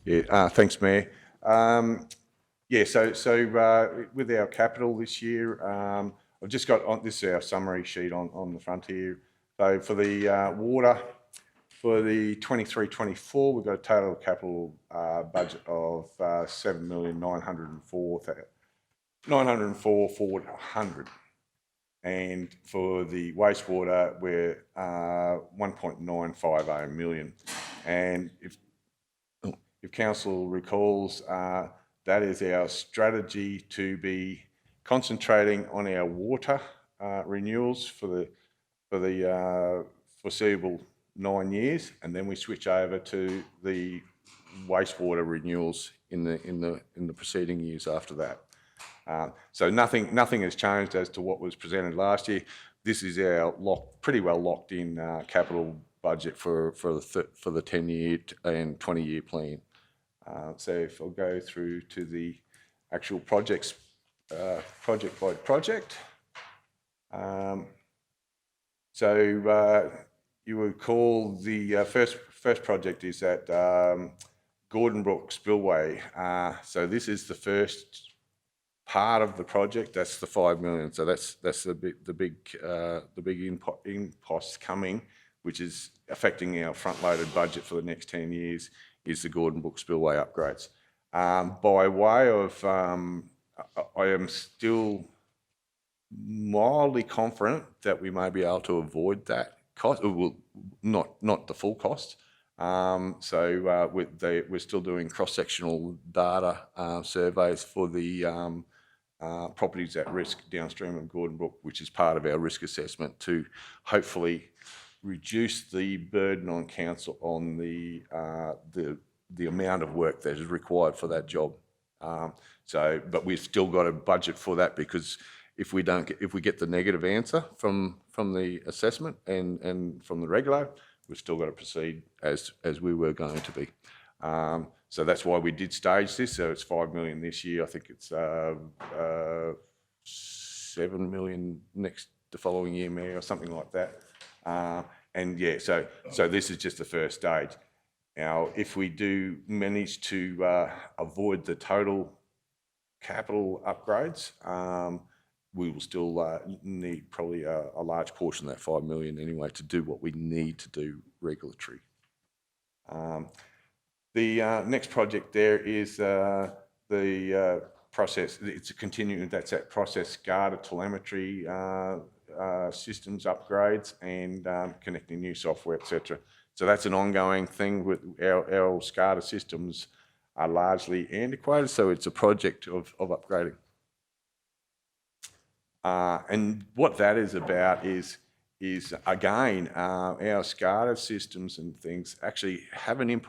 Speaker 4: Yeah, thanks, Mayor. Yeah, with our capital this year, I've just got on this is our summary sheet on the front here. So for the water, for the 23-24, we've got a total capital budget of 7,904,400. And for the wastewater, we're 1.950 million. And if council recalls, that is our strategy to be concentrating on our water renewals for the foreseeable 9 years, and then we switch over to the wastewater renewals in the preceding years after that. So nothing has changed as to what was presented last year. This is our pretty well locked in capital budget for the 10-year and 20-year plan. So if I'll go through to the actual projects, project by project. You would call the first project is at Gordon Brook Spillway. So this is the first part of the project. That's the 5 million. So that's the big impost coming, which is affecting our front-loaded budget for the next 10 years. Is the Gordon Brook Spillway upgrades. By way of, I am still mildly confident that we may be able to avoid that cost, well, not the full cost. We're still doing cross-sectional data surveys for the properties at risk downstream of Gordon Brook, which is part of our risk assessment to hopefully reduce the burden on council on the amount of work that is required for that job. But we've still got a budget for that, because if we get the negative answer from the assessment and from the regulator, we've still got to proceed as we were going to be. So that's why we did stage this. So it's 5 million this year. I think it's 7 million the following year, Mayor, or something like that. And yeah, so this is just the first stage. Now, if we do manage to avoid the total capital upgrades, we will still need probably a large portion of that 5 million anyway to do what we need to do regulatory. The next project there is the process. It's a continuing. That's that process SCADA telemetry systems upgrades and connecting new software, etc. So that's an ongoing thing. With our SCADA systems are largely antiquated, so it's a project of upgrading. And what that is about is again, our SCADA systems and things actually have an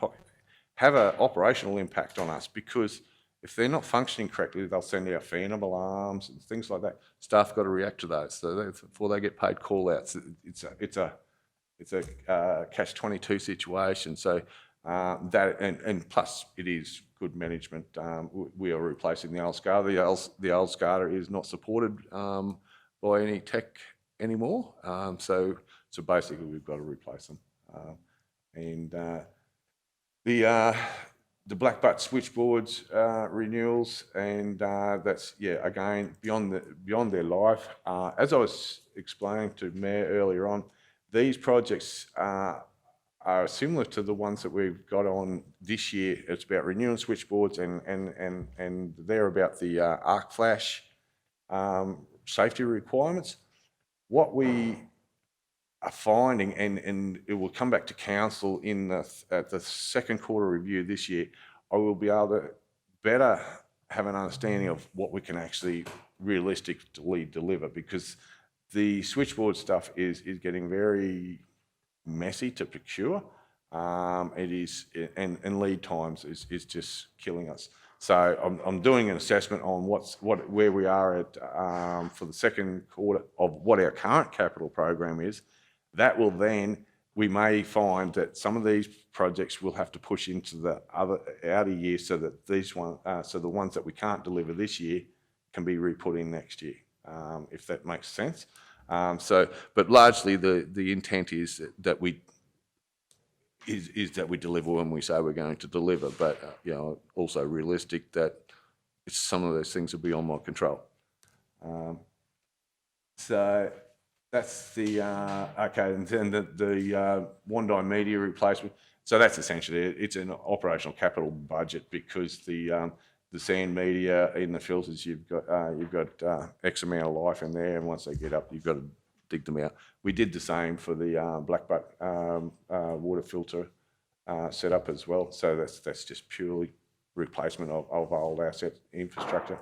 Speaker 4: operational impact on us, because if they're not functioning correctly, they'll send out phantom alarms and things like that. Staff got to react to those. So before they get paid call-outs, it's a catch-22 situation. So that and plus it is good management. We are replacing the old SCADA. The old SCADA is not supported by any tech anymore. So basically we've got to replace them. The black butt switchboards renewals, and that's again beyond their life. As I was explaining to Mayor earlier on, these projects are are similar to the ones that we've got on this year. It's about renewing switchboards and they're about the arc flash safety requirements. What we are finding, and it will come back to council at the second quarter review this year, I will be able to better have an understanding of what we can actually realistically deliver, because the switchboard stuff is getting very messy to procure. It is, and lead times is just killing us. So I'm doing an assessment on where we are at for the second quarter of what our current capital program is. That will then, we may find that some of these projects will have to push into the outer years, so that so the ones that we can't deliver this year can be re-put in next year, if that makes sense. But largely the intent is that we deliver when we say we're going to deliver, but also realistic that some of those things are beyond my control. So that's the okay, and then the Wandai media replacement. So that's essentially it. It's an operational capital budget, because the sand media in the filters, you've got X amount of life in there, and once they get up, you've got to dig them out. We did the same for the Blackbuck water filter setup as well. So that's just purely replacement of old asset infrastructure.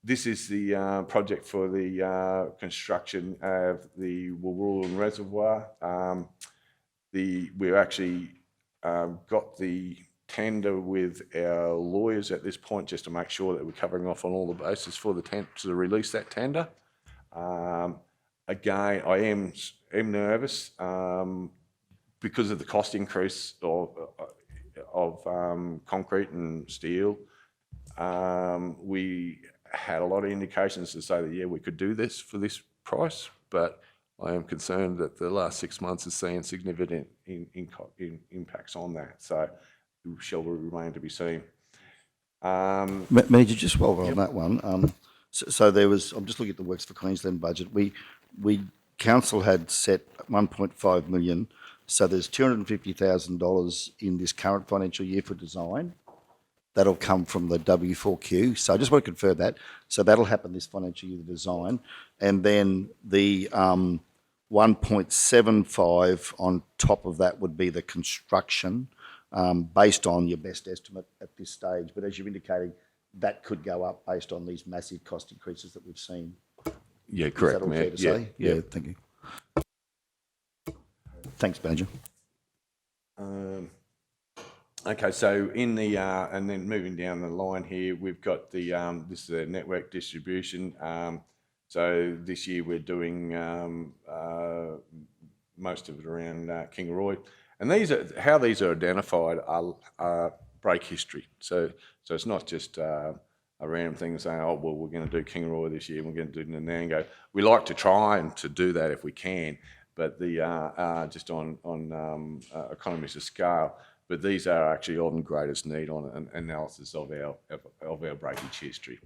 Speaker 4: This is the project for the construction of the Woorolon Reservoir. We've actually got the tender with our lawyers at this point, just to make sure that we're covering off on all the bases for to release that tender. Again, I am nervous because of the cost increase of concrete and steel. We had a lot of indications to say that, yeah, we could do this for this price, but I am concerned that the last 6 months has seen significant impacts on that. So shall remain to be seen.
Speaker 1: Manager, just while we're on that one, so there was, I'm just looking at the Works for Queensland budget. Council had set 1.5 million, so there's $250,000 in this current financial year for design. That'll come from the W4Q. So I just want to confirm that. So that'll happen this financial year, the design. And then the 1.75 on top of that would be the construction, based on your best estimate at this stage. But as you're indicating, that could go up based on these massive cost increases that we've seen.
Speaker 2: Yeah, correct.
Speaker 1: Is that all fair to say? Yeah, thank you. Thanks, Manager.
Speaker 4: Okay, so in the and then moving down the line here, we've got the this is the network distribution. So this year we're doing most of it around Kingaroy, and how these are identified are break history. So it's not just a random thing saying, oh well, we're going to do Kingaroy this year, and we're going to do Nanango. We like to try and to do that if we can, but the just on economies of scale. But these are actually on greatest need on an analysis of our breakage history.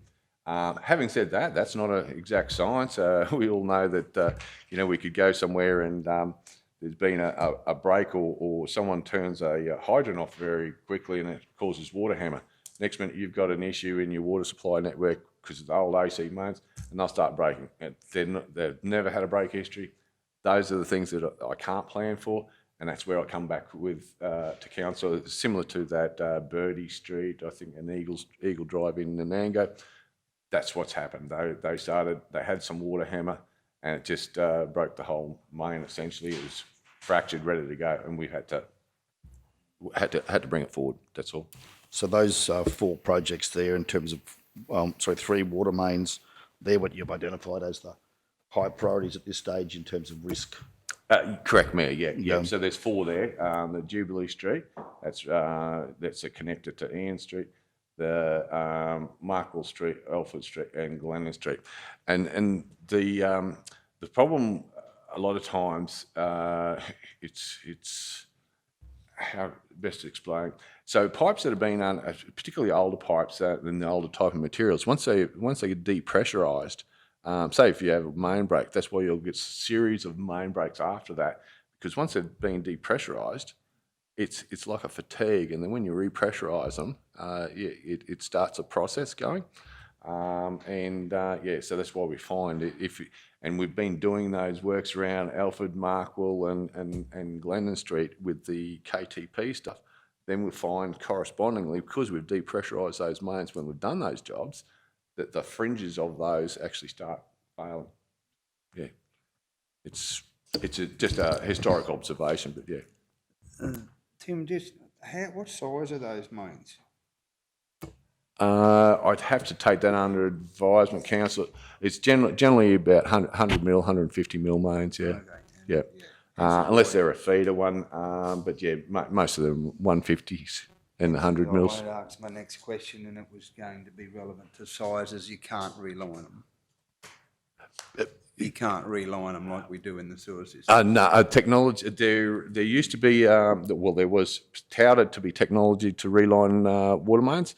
Speaker 4: Having said that, that's not an exact science. We all know that we could go somewhere and there's been a break or someone turns a hydrant off very quickly and it causes water hammer. Next minute you've got an issue in your water supply network because of the old AC mains, and they'll start breaking. They've never had a break history. Those are the things that I can't plan for. And that's where I come back with to council, similar to that Birdie Street, I think, and Eagle Drive in Nanango. That's what's happened. They had some water hammer, and it just broke the whole main. Essentially, it was fractured, ready to go, and we had to bring it forward. That's all.
Speaker 1: So those 4 projects there, in terms of 3 water mains, they're what you've identified as the high priorities at this stage in terms of risk.
Speaker 4: Correct, Mayor. Yeah. So there's 4 there. The Jubilee Street, that's a connector to Ian Street. The Markwell Street, Alford Street, and Glennon Street. And the problem a lot of times it's how best to explain. So pipes that have been particularly older pipes and the older type of materials, once they get depressurised,
Speaker 2: Say if you have a main break, that's why you'll get a series of main breaks after that, because once they've been depressurised, it's like a fatigue, and then when you repressurise them, it starts a process going. So that's why we find and we've been doing those works around Alfred, Markwell and Glendon Street with the KTP stuff. Then we'll find correspondingly, because we've depressurised those mains when we've done those jobs, that the fringes of those actually start failing. Yeah, it's just a historic observation, but yeah.
Speaker 9: Tim, what size are those mains?
Speaker 2: I'd have to take that under advisement, council. It's generally about 100 mil, 150 mil mains, yeah.
Speaker 9: Okay.
Speaker 2: Yeah. Unless they're a feeder one, but yeah, most of them 150s and 100 mils.
Speaker 9: I asked my next question, and it was going to be relevant to sizes. You can't reline them. You can't reline them like we do in the sewer system.
Speaker 2: No, technology. There used to be. There was touted to be technology to reline water mains.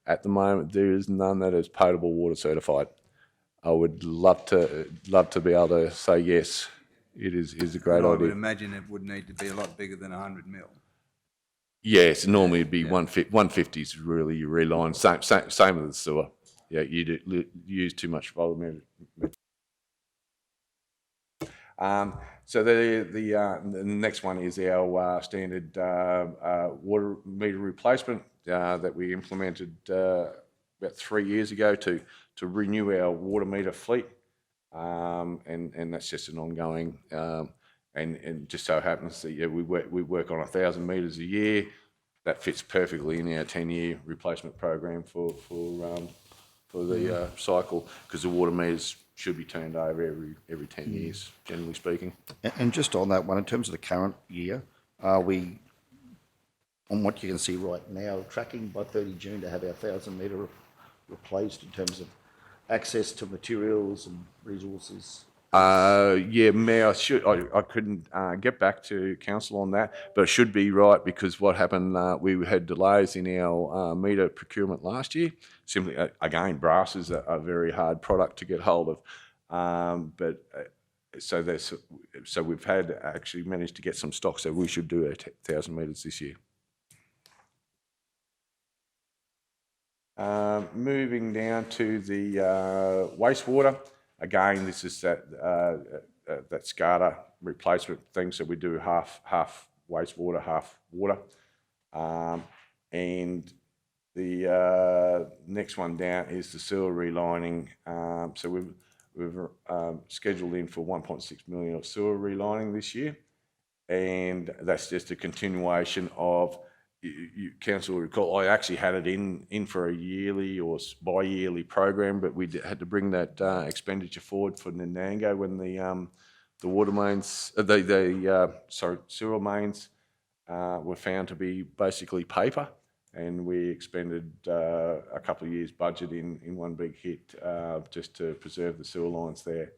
Speaker 2: At the moment, there is none that is potable water certified. I would love to be able to say yes. It is a great
Speaker 9: And I would
Speaker 2: idea.
Speaker 9: imagine it would need to be a lot bigger than 100 mil.
Speaker 2: Yes, normally it'd be 150s really you reline. Same with the sewer. Yeah, you use too much volume. So the next one is our standard water meter replacement that we implemented about 3 years ago to renew our water meter fleet, and that's just an ongoing. And just so happens that we work on 1,000 metres a year. That fits perfectly in our 10-year replacement program for the cycle, because the water meters should be turned over every 10 years, generally speaking.
Speaker 1: And just on that one, in terms of the current year, are we, on what you can see right now, tracking by 30 June to have our 1,000 metre replaced in terms of access to materials and resources?
Speaker 2: Yeah, Mayor, I couldn't get back to council on that, but it should be right, because what happened, we had delays in our meter procurement last year. Simply, again, brass is a very hard product to get hold of, so we've had actually managed to get some stock, so we should do 1,000 metres this year. Moving down to the wastewater. Again, this is that SCADA replacement thing. So we do half wastewater, half water. And the next one down is the sewer relining. So we've scheduled in for 1.6 million of sewer relining this year, and that's just a continuation of. Council will recall, I actually had it in for a yearly or bi-yearly program, but we had to bring that expenditure forward for Nanango when the water mains, sewer mains were found to be basically paper, and we expended a couple of years' budget in one big hit just to preserve the sewer lines there.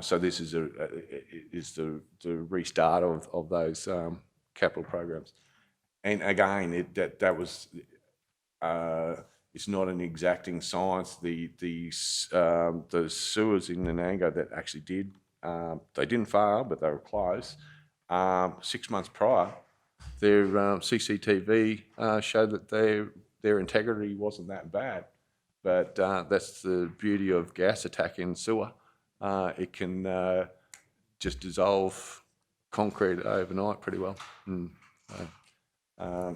Speaker 2: So this is the restart of those capital programs. And again, that was it's not an exacting science. The sewers in Nanango that actually did, they didn't fail, but they were close. 6 months prior, their CCTV showed that their integrity wasn't that bad. But that's the beauty of gas attack in sewer. It can just dissolve concrete overnight pretty well.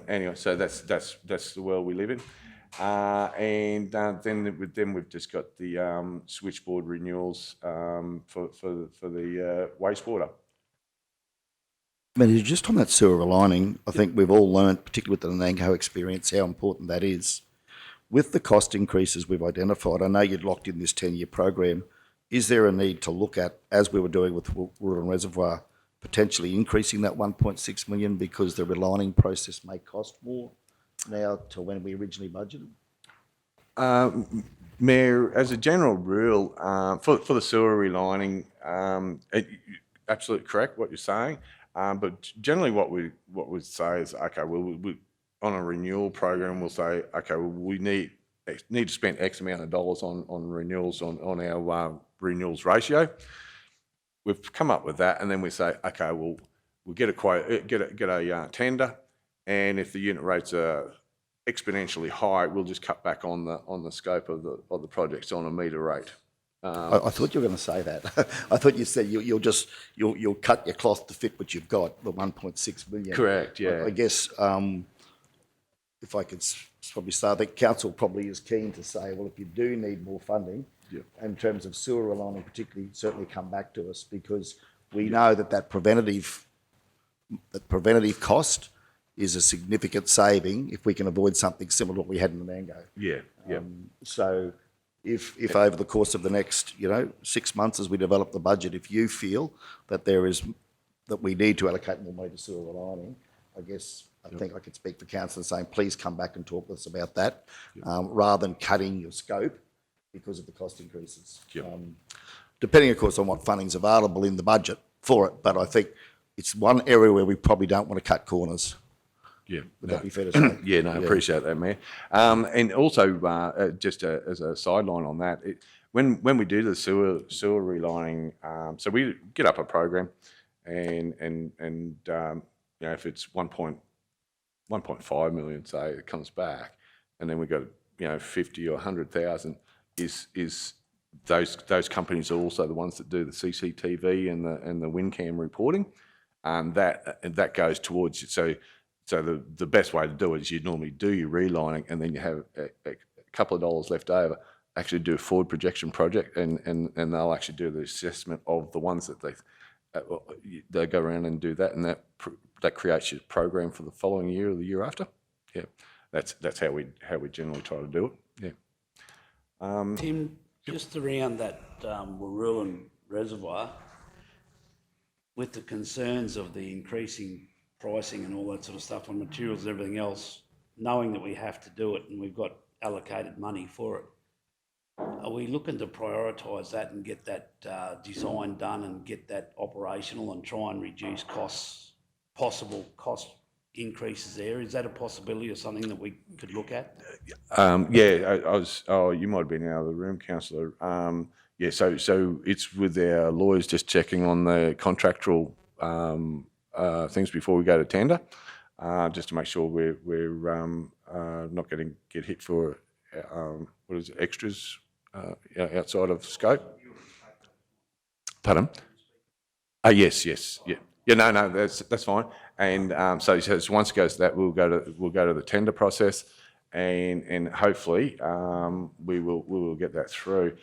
Speaker 2: Anyway, so that's the world we live in, and then we've just got the switchboard renewals for the wastewater.
Speaker 1: I mean, just on that sewer relining, I think we've all learnt, particularly with the Nanango experience, how important that is. With the cost increases we've identified, I know you'd locked in this 10-year program. Is there a need to look at, as we were doing with Woodland Reservoir, potentially increasing that 1.6 million because the relining process may cost more now to when we originally budgeted?
Speaker 2: Mayor, as a general rule, for the sewer relining, absolutely correct what you're saying. But generally, what we say is, okay, we on a renewal program, we'll say, okay, well, we need to spend X amount of dollars on renewals on our renewals ratio. We've come up with that, and then we say, okay, we'll get a quote, get a tender, and if the unit rates are exponentially high, we'll just cut back on the scope of the projects on a metre rate.
Speaker 1: I thought you were going to say that. I thought you said you'll cut your cloth to fit what you've got, the 1.6 million.
Speaker 2: Correct, yeah.
Speaker 1: I guess if I could probably say that council probably is keen to say, well, if you do need more funding, in terms of sewer relining particularly, certainly come back to us, because we know that preventative cost is a significant saving if we can avoid something similar to what we had in the Mango.
Speaker 2: Yeah, yeah.
Speaker 1: So if over the course of the next 6 months as we develop the budget, if you feel that that we need to allocate more money to sewer relining, I guess I think I could speak for council and saying, please come back and talk with us about that, rather than cutting your scope because of the cost increases. Depending, of course, on what funding's available in the budget for it. But I think it's one area where we probably don't want to cut corners.
Speaker 2: Yeah,
Speaker 1: Would that be fair to say?
Speaker 2: Yeah, no, I appreciate that, Mayor. And also, just as a sideline on that, when we do the sewer relining, so we get up a program, and if it's 1.5 million, say, it comes back, and then we got 50 or 100,000. Is those companies are also the ones that do the CCTV and the WinCam reporting, that goes towards so the best way to do it is you normally do your relining, and then you have a couple of dollars left over. Actually, do a forward projection project, and they'll actually do the assessment of the ones that they go around and do that, and that creates your program for the following year or the year after. Yeah, that's how we generally try to do it. Yeah.
Speaker 8: Tim, just around that Warrulan Reservoir, with the concerns of the increasing pricing and all that sort of stuff on materials and everything else, knowing that we have to do it and we've got allocated money for it, are we looking to prioritise that and get that design done and get that operational and try and reduce possible cost increases there? Is that a possibility or something that we could look at?
Speaker 2: Yeah, I was. Oh, you might have been out of the room, councillor. Yeah, so it's with our lawyers just checking on the contractual things before we go to tender, just to make sure we're not going to get hit for what is it, extras outside of scope. Pardon? Yes, yeah. Yeah, no, that's fine. And so once it goes to that, we'll go to the tender process, and hopefully we will get that through.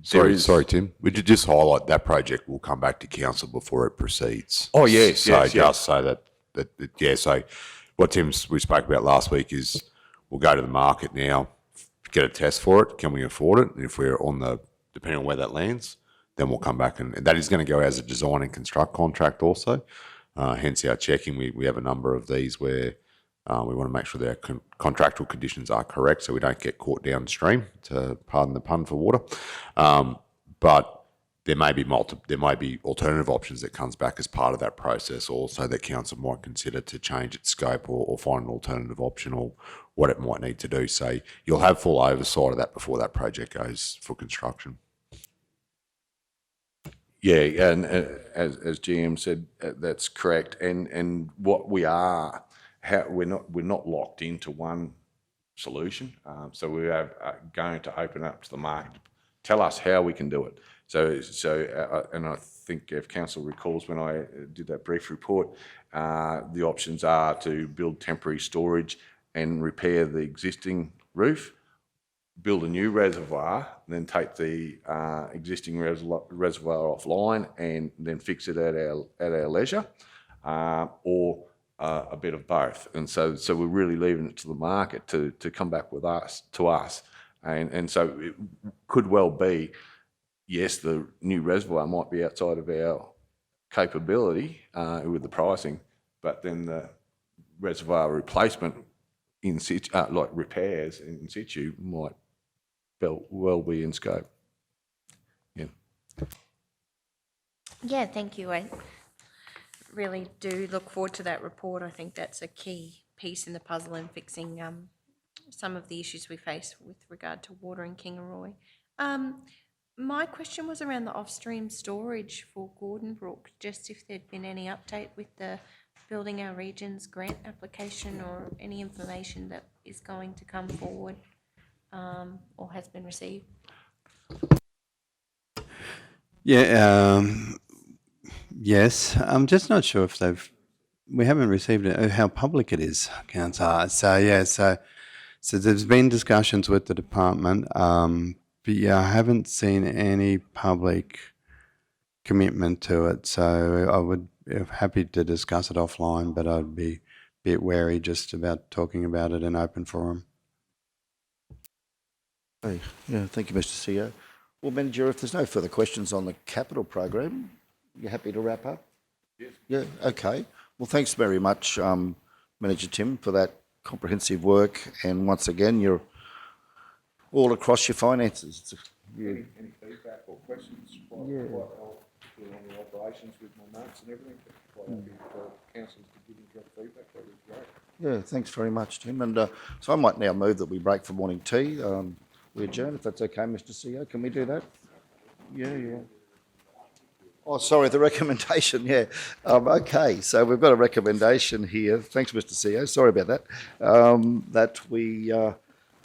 Speaker 5: Sorry, Tim. Would you just highlight that project will come back to council before it proceeds?
Speaker 2: Oh yes,
Speaker 5: so
Speaker 2: yes.
Speaker 5: Just so that. So what we spoke about last week is we'll go to the market now, get a test for it. Can we afford it? And if we're depending on where that lands, then we'll come back, and that is going to go as a design and construct contract also. Hence our checking. We have a number of these where we want to make sure that our contractual conditions are correct, so we don't get caught downstream, to pardon the pun for water. But there may be alternative options that comes back as part of that process also that council might consider to change its scope or find an alternative option or what it might need to do. So you'll have full oversight of that before that project goes for construction.
Speaker 2: Yeah, and as GM said, that's correct. And what we're not locked into one solution. So we are going to open up to the market. Tell us how we can do it. So and I think if council recalls when I did that brief report, the options are to build temporary storage and repair the existing roof, build a new reservoir, then take the existing reservoir offline and then fix it at our leisure, or a bit of both. And so we're really leaving it to the market to come back to us. And so it could well be, yes, the new reservoir might be outside of our capability with the pricing, but then the reservoir replacement in situ, like repairs in situ, might well be in scope. Yeah.
Speaker 7: Yeah, thank you. I really do look forward to that report. I think that's a key piece in the puzzle in fixing some of the issues we face with regard to water in Kingaroy. My question was around the off-stream storage for Gordon Brook, just if there'd been any update with the Building Our Regions grant application or any information that is going to come forward or has been received.
Speaker 6: Yeah, yes. I'm just not sure if we haven't received it, how public it is, Councillor. So, yeah, so there's been discussions with the department, but yeah, I haven't seen any public commitment to it. So I would be happy to discuss it offline, but I'd be a bit wary just about talking about it in open forum.
Speaker 1: Okay. Yeah, thank you, Mr. CEO. Well, Manager, if there's no further questions on the capital program, you happy to wrap up? Yes. Yeah, okay. Well, thanks very much, Manager Tim, for that comprehensive work. And once again, you're all across your finances.
Speaker 2: Any feedback or questions? Quite helpful on the operations with my notes and everything. Quite happy for councillors to give me feedback. That was great.
Speaker 1: Yeah, thanks very much, Tim. And so I might now move that we break for morning tea. We adjourn, if that's okay, Mr. CEO. Can we do that? Yeah. Oh, sorry, the recommendation, yeah. Okay, so we've got a recommendation here. Thanks, Mr. CEO. Sorry about that. That we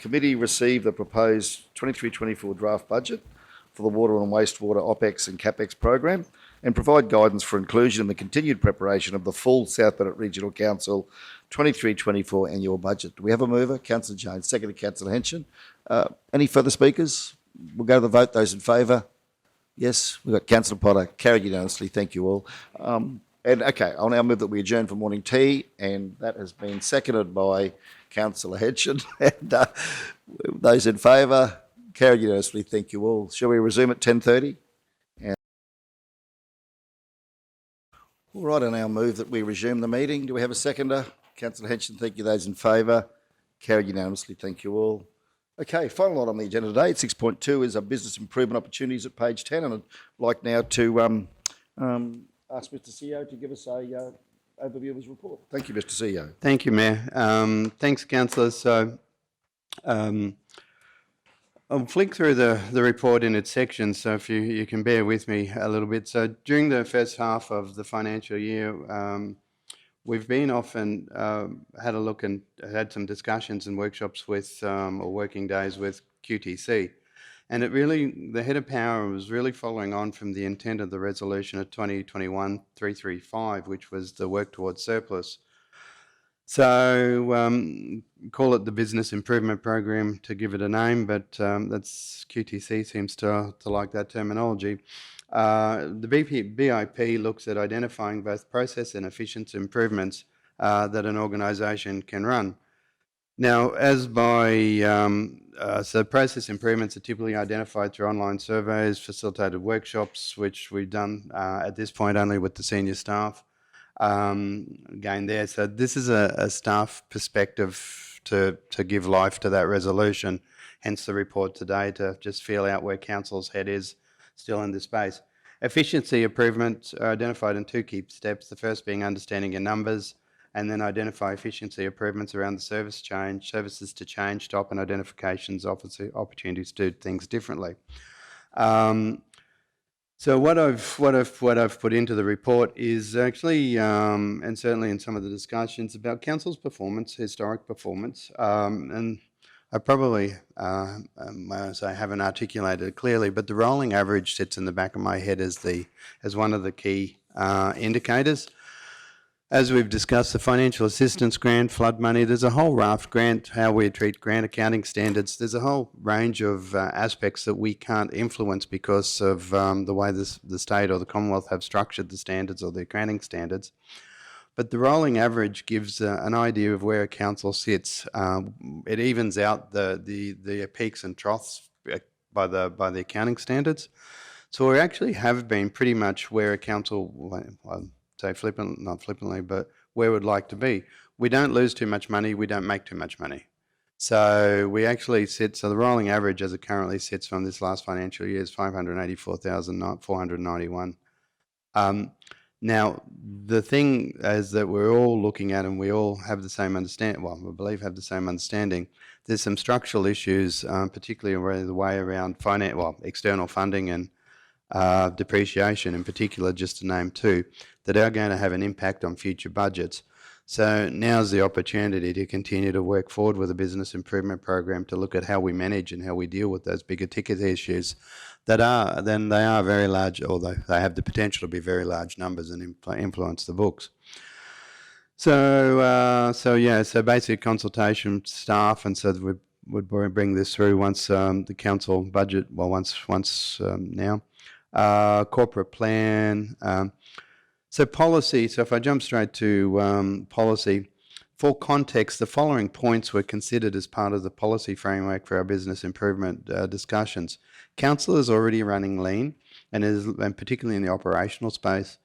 Speaker 1: committee receive the proposed 23-24 draft budget for the water and wastewater OPEX and CAPEX program and provide guidance for inclusion in the continued preparation of the full South Bennett Regional Council 23-24 annual budget. Do we have a mover? Councillor Jones, seconded Councillor Henson. Any further speakers? We'll go to the vote. Those in favour? Yes. We've got Councillor Potter. Carried unanimously. Thank you all. And okay, I'll now move that we adjourn for morning tea, and that has been seconded by Councillor Henson. And those in favour? Carried unanimously. Thank you all. Shall we resume at 10:30? All right, I now move that we resume the meeting. Do we have a seconder? Councillor Henson, thank you. Those in favour? Carried unanimously. Thank you all. Okay, final item on the agenda today, 6.2, is our business improvement opportunities at page 10. And I'd like now to ask Mr. CEO to give us a overview of his report. Thank you, Mr. CEO.
Speaker 6: Thank you, Mayor. Thanks, councillors. So I'll flick through the report in its sections, so if you can bear with me a little bit. So during the first half of the financial year, we've been off and had a look and had some discussions and workshops with, or working days with QTC. And it really, the head of power was really following on from the intent of the resolution of 2021-335, which was the work towards surplus. So call it the Business Improvement Program to give it a name, but that's QTC seems to like that terminology. The BIP looks at identifying both process and efficiency improvements that an organisation can run. Now, so process improvements are typically identified through online surveys, facilitated workshops, which we've done at this point only with the senior staff. Again there. So this is a staff perspective to give life to that resolution, hence the report today to just feel out where council's head is still in this space. Efficiency improvements are identified in two key steps, the first being understanding your numbers, and then identify efficiency improvements around the services to change, stop and identifications, opportunities to do things differently. So what I've put into the report is actually, and certainly in some of the discussions about council's performance, historic performance, and I probably, I haven't articulated it clearly, but the rolling average sits in the back of my head as one of the key indicators. As we've discussed, the financial assistance grant, flood money, there's a whole raft grant, how we treat grant accounting standards. There's a whole range of aspects that we can't influence because of the way the state or the Commonwealth have structured the standards or the accounting standards. But the rolling average gives an idea of where a council sits. It evens out the peaks and troughs by the accounting standards. So we actually have been pretty much where a council, say not flippantly, but where we'd like to be. We don't lose too much money, we don't make too much money. So we actually sit, so the rolling average as it currently sits from this last financial year is 584,491. Now, the thing is that we're all looking at, and we all have the same understanding, well, I believe have the same understanding, there's some structural issues, particularly around the way around external funding and depreciation in particular, just to name two, that are going to have an impact on future budgets. So now's the opportunity to continue to work forward with a business improvement program to look at how we manage and how we deal with those bigger ticket issues they are very large, although they have the potential to be very large numbers and influence the books. So basic consultation staff, and so we would bring this through once the council budget, once now. Corporate plan. So policy, so if I jump straight to policy, for context, the following points were considered as part of the policy framework for our business improvement discussions. Council is already running lean, and particularly in the operational space,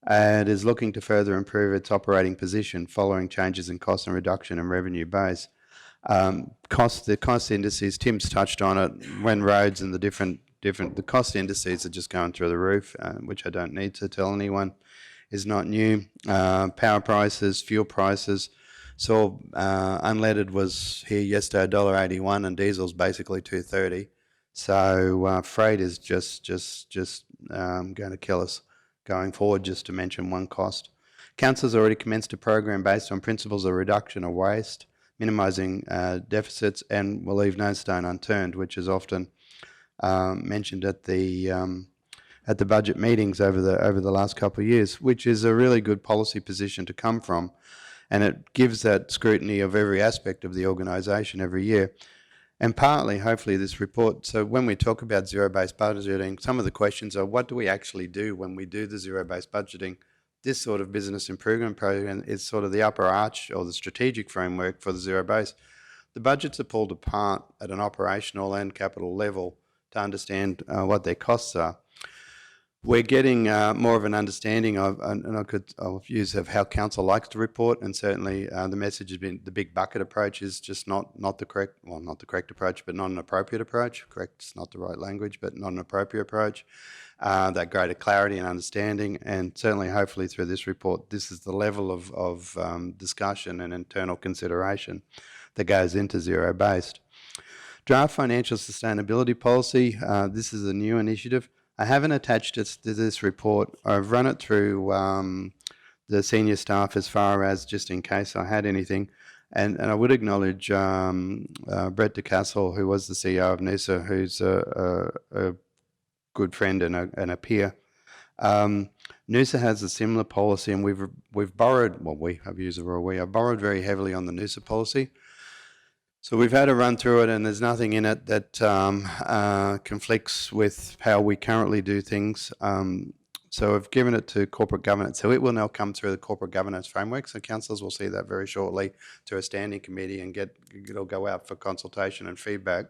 Speaker 6: and is looking to further improve its operating position following changes in cost and reduction in revenue base. The cost indices, Tim's touched on it, when roads and the cost indices are just going through the roof, which I don't need to tell anyone is not new. Power prices, fuel prices. So unleaded was here yesterday $1.81 and diesel's basically $2.30. So freight is just going to kill us going forward, just to mention one cost. Council's already commenced a program based on principles of reduction of waste, minimising deficits, and will leave no stone unturned, which is often mentioned at the budget meetings over the last couple of years, which is a really good policy position to come from, and it gives that scrutiny of every aspect of the organisation every year. And partly, hopefully, this report, so when we talk about zero-based budgeting, some of the questions are, what do we actually do when we do the zero-based budgeting? This sort of business improvement program is sort of the upper arch or the strategic framework for the zero-base. The budgets are pulled apart at an operational and capital level to understand what their costs are. We're getting more of an understanding of, and I'll use of how council likes to report, and certainly the message has been the big bucket approach is just not the correct approach, but not an appropriate approach. Correct is not the right language, but not an appropriate approach. That greater clarity and understanding, and certainly hopefully through this report, this is the level of discussion and internal consideration that goes into zero-based. Draft financial sustainability policy, this is a new initiative. I haven't attached it to this report. I've run it through the senior staff as far as just in case I had anything. And I would acknowledge Brett DeCastle, who was the CEO of NUSA, who's a good friend and a peer. NUSA has a similar policy, and we've borrowed, I've borrowed very heavily on the NUSA policy. So we've had a run through it, and there's nothing in it that conflicts with how we currently do things. So I've given it to corporate governance. So it will now come through the corporate governance framework. So councillors will see that very shortly to a standing committee, and it'll go out for consultation and feedback.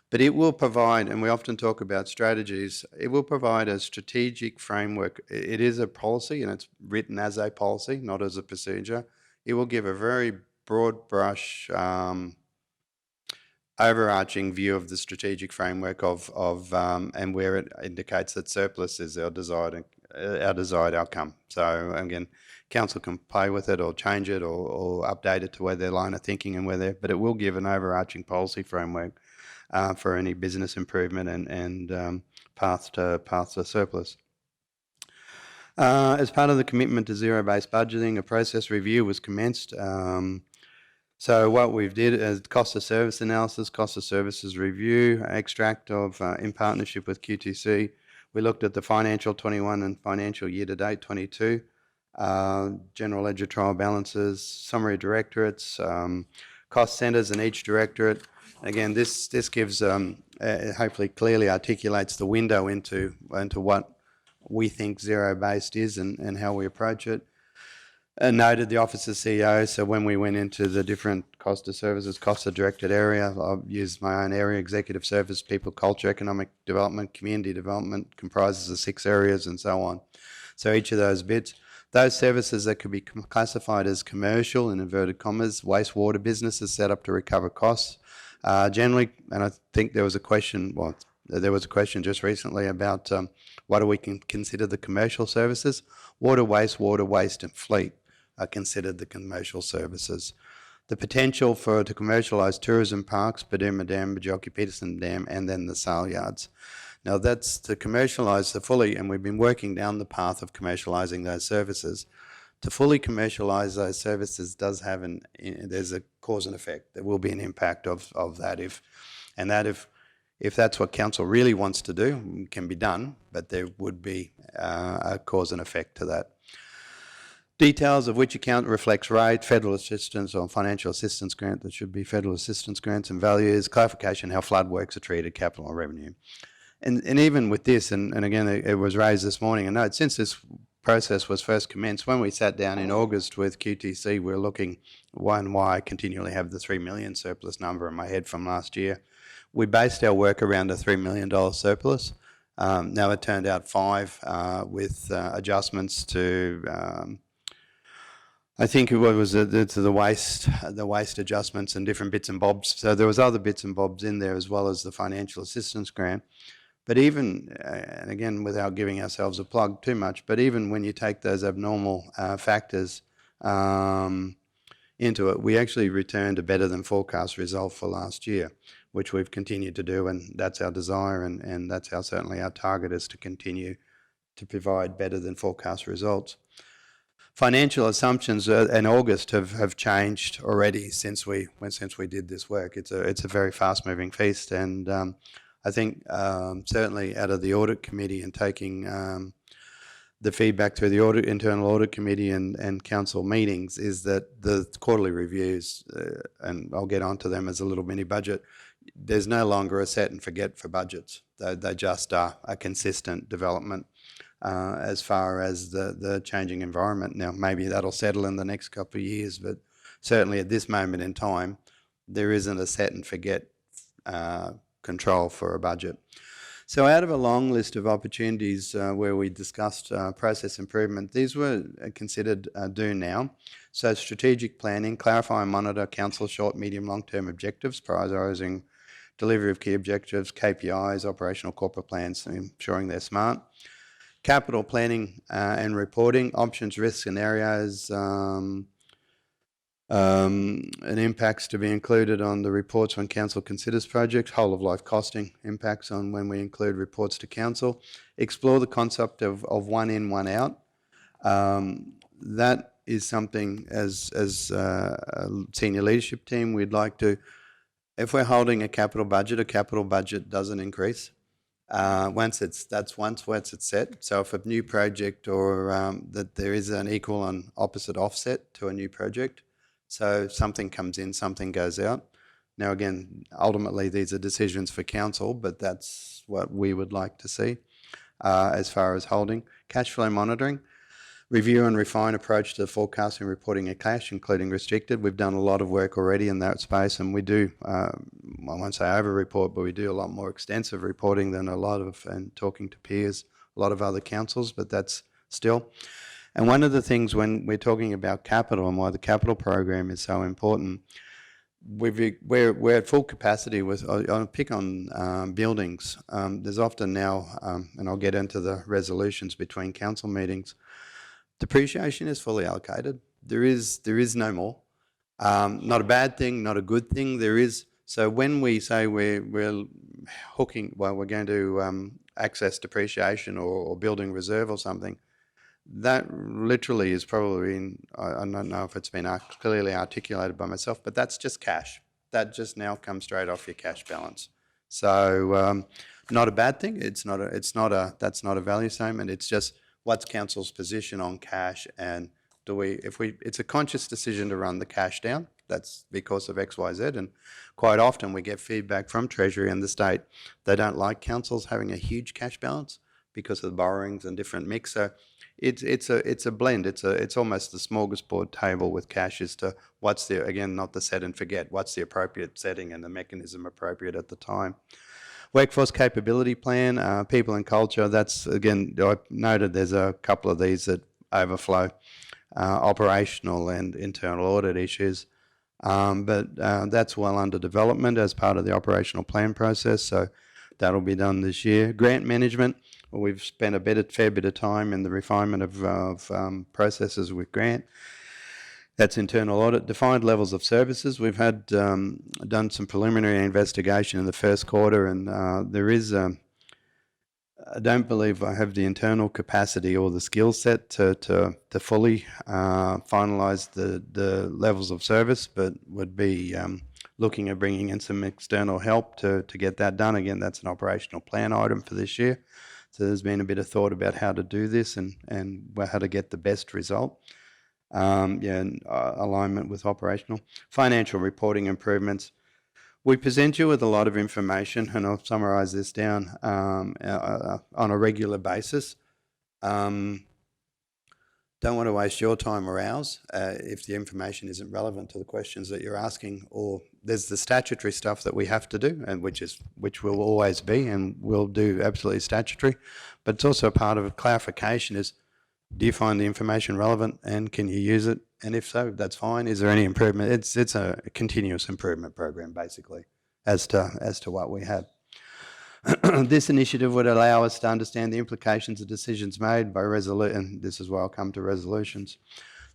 Speaker 6: But it will provide, and we often talk about strategies, it will provide a strategic framework. It is a policy, and it's written as a policy, not as a procedure. It will give a very broad brush overarching view of the strategic framework and where it indicates that surplus is our desired outcome. So again, council can play with it or change it or update it to where their line of thinking and but it will give an overarching policy framework for any business improvement and path to surplus. As part of the commitment to zero-based budgeting, a process review was commenced. So what we've did is cost of service analysis, cost of services review, extract of in partnership with QTC. We looked at the financial 21 and financial year-to-date 22, general ledger trial balances, summary directorates, cost centres in each directorate. Again, this gives hopefully clearly articulates the window into what we think zero-based is and how we approach it. Noted the Office of CEO, so when we went into the different cost of services, cost of directed area, I've used my own area, executive service, people, culture, economic development, community development, comprises of 6 areas and so on. So each of those bits, those services that could be classified as commercial, in inverted commas, wastewater businesses set up to recover costs. Generally, and I think there was a question, there was a question just recently about what do we consider the commercial services. Water, waste and fleet are considered the commercial services. The potential to commercialise tourism parks, Paduma Dam, Bajoki Peterson Dam, and then the sale yards. Now that's to commercialise the fully, and we've been working down the path of commercialising those services. To fully commercialise those services does have there's a cause and effect. There will be an impact of that if that's what council really wants to do, it can be done, but there would be a cause and effect to that. Details of which account reflects rate, federal assistance or financial assistance grant, that should be federal assistance grants and values, clarification how flood works are treated, capital or revenue. And even with this, and again, it was raised this morning, and note, since this process was first commenced, when we sat down in August with QTC, we're looking, why I continually have the 3 million surplus number in my head from last year. We based our work around a $3 million surplus. Now it turned out 5 with adjustments to, I think it was the waste adjustments and different bits and bobs. So there was other bits and bobs in there as well as the financial assistance grant. But even, and again, without giving ourselves a plug too much, but even when you take those abnormal factors into it, we actually returned a better than forecast result for last year, which we've continued to do, and that's our desire, and that's how certainly our target is to continue to provide better than forecast results. Financial assumptions in August have changed already since we did this work. It's a very fast moving feast, and I think certainly out of the audit committee and taking the feedback through the internal audit committee and council meetings is that the quarterly reviews, and I'll get onto them as a little mini budget, there's no longer a set and forget for budgets. They just are a consistent development as far as the changing environment. Now, maybe that'll settle in the next couple of years, but certainly at this moment in time, there isn't a set and forget control for a budget. So out of a long list of opportunities where we discussed process improvement, these were considered do now. So strategic planning, clarify and monitor council short, medium, long-term objectives, prioritising delivery of key objectives, KPIs, operational corporate plans, ensuring they're smart. Capital planning and reporting, options, risks, scenarios, and impacts to be included on the reports when council considers projects, whole of life costing, impacts on when we include reports to council. Explore the concept of one in, one out. That is something as a senior leadership team we'd like to, if we're holding a capital budget doesn't increase. Once it's set. So if a new project or that there is an equal and opposite offset to a new project, so something comes in, something goes out. Now again, ultimately these are decisions for council, but that's what we would like to see as far as holding. Cash flow monitoring. Review and refine approach to forecasting and reporting of cash, including restricted. We've done a lot of work already in that space, and we do, I won't say over-report, but we do a lot more extensive reporting than and talking to peers, a lot of other councils, but that's still. And one of the things when we're talking about capital and why the capital program is so important, we're at full capacity with, I'll pick on buildings. There's often now, and I'll get into the resolutions between council meetings, depreciation is fully allocated. There is no more. Not a bad thing, not a good thing. There is. So when we say we're hooking, we're going to access depreciation or building reserve or something, that literally is probably, I don't know if it's been clearly articulated by myself, but that's just cash. That just now comes straight off your cash balance. So not a bad thing. That's not a value statement. It's just what's council's position on cash, and it's a conscious decision to run the cash down. That's because of X, Y, Z, and quite often we get feedback from Treasury and the state. They don't like councils having a huge cash balance because of the borrowings and different mix. So it's a blend. It's almost the smorgasbord table with cash as to what's the, again, not the set and forget, what's the appropriate setting and the mechanism appropriate at the time. Workforce capability plan, people and culture, that's, again, I noted there's a couple of these that overflow, operational and internal audit issues. But that's well under development as part of the operational plan process. So That'll be done this year. Grant management, well, we've spent fair bit of time in the refinement of processes with grant. That's internal audit. Defined levels of services. We've had done some preliminary investigation in the first quarter, and there is I don't believe I have the internal capacity or the skill set to fully finalise the levels of service, but would be looking at bringing in some external help to get that done. Again, that's an operational plan item for this year. So there's been a bit of thought about how to do this and how to get the best result. And alignment with operational. Financial reporting improvements. We present you with a lot of information, and I'll summarise this down on a regular basis. Don't want to waste your time or ours if the information isn't relevant to the questions that you're asking, or there's the statutory stuff that we have to do, and which will always be, and we'll do absolutely statutory. But it's also a part of clarification is, do you find the information relevant and can you use it? And if so, that's fine. Is there any improvement? It's a continuous improvement program, basically, as to what we have. This initiative would allow us to understand the implications of decisions made by resolution, and this is where I'll come to resolutions.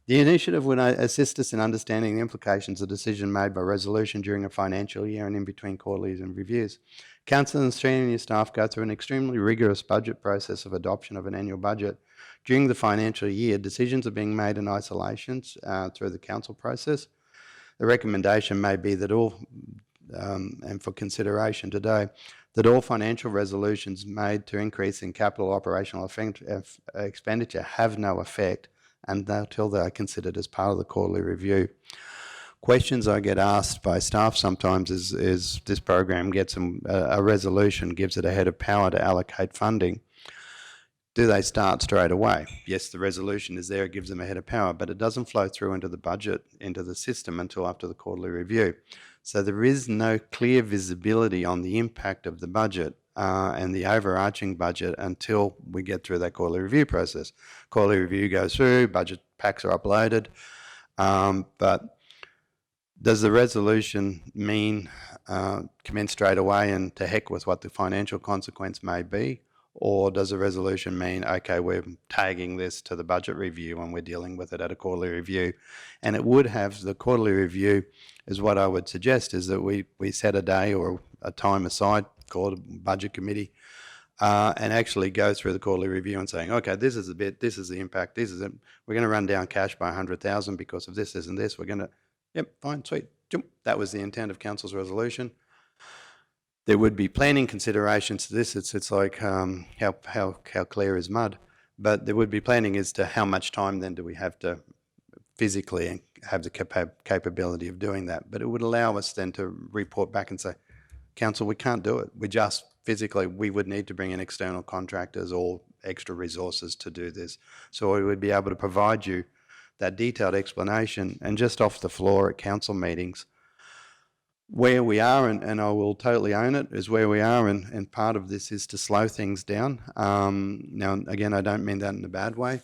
Speaker 6: The initiative would assist us in understanding the implications of decision made by resolution during a financial year and in between quarterlies and reviews. Council and senior staff go through an extremely rigorous budget process of adoption of an annual budget. During the financial year, decisions are being made in isolations through the council process. The recommendation may be that all, and for consideration today, that all financial resolutions made to increase in capital operational expenditure have no effect until they are considered as part of the quarterly review. Questions I get asked by staff sometimes is this program gets a resolution, gives it a head of power to allocate funding. Do they start straight away? Yes, the resolution is there, it gives them a head of power, but it doesn't flow through into the budget, into the system until after the quarterly review. So there is no clear visibility on the impact of the budget and the overarching budget until we get through that quarterly review process. Quarterly review goes through, budget packs are uploaded, but does the resolution mean commence straight away and to heck with what the financial consequence may be? Or does the resolution mean, okay, we're tagging this to the budget review and we're dealing with it at a quarterly review? And it would have, the quarterly review is what I would suggest, is that we set a day or a time aside, call it a budget committee, and actually go through the quarterly review and saying, okay, this is the bit, this is the impact, this is it. We're going to run down cash by 100,000 because of this, and this. We're going to, yep, fine, sweet. That was the intent of council's resolution. There would be planning considerations to this. It's like how clear is mud, but there would be planning as to how much time then do we have to physically have the capability of doing that. But it would allow us then to report back and say, council, we can't do it. We just physically, we would need to bring in external contractors or extra resources to do this. So we would be able to provide you that detailed explanation, and just off the floor at council meetings, where we are, and I will totally own it, is where we are, and part of this is to slow things down. Now, again, I don't mean that in a bad way,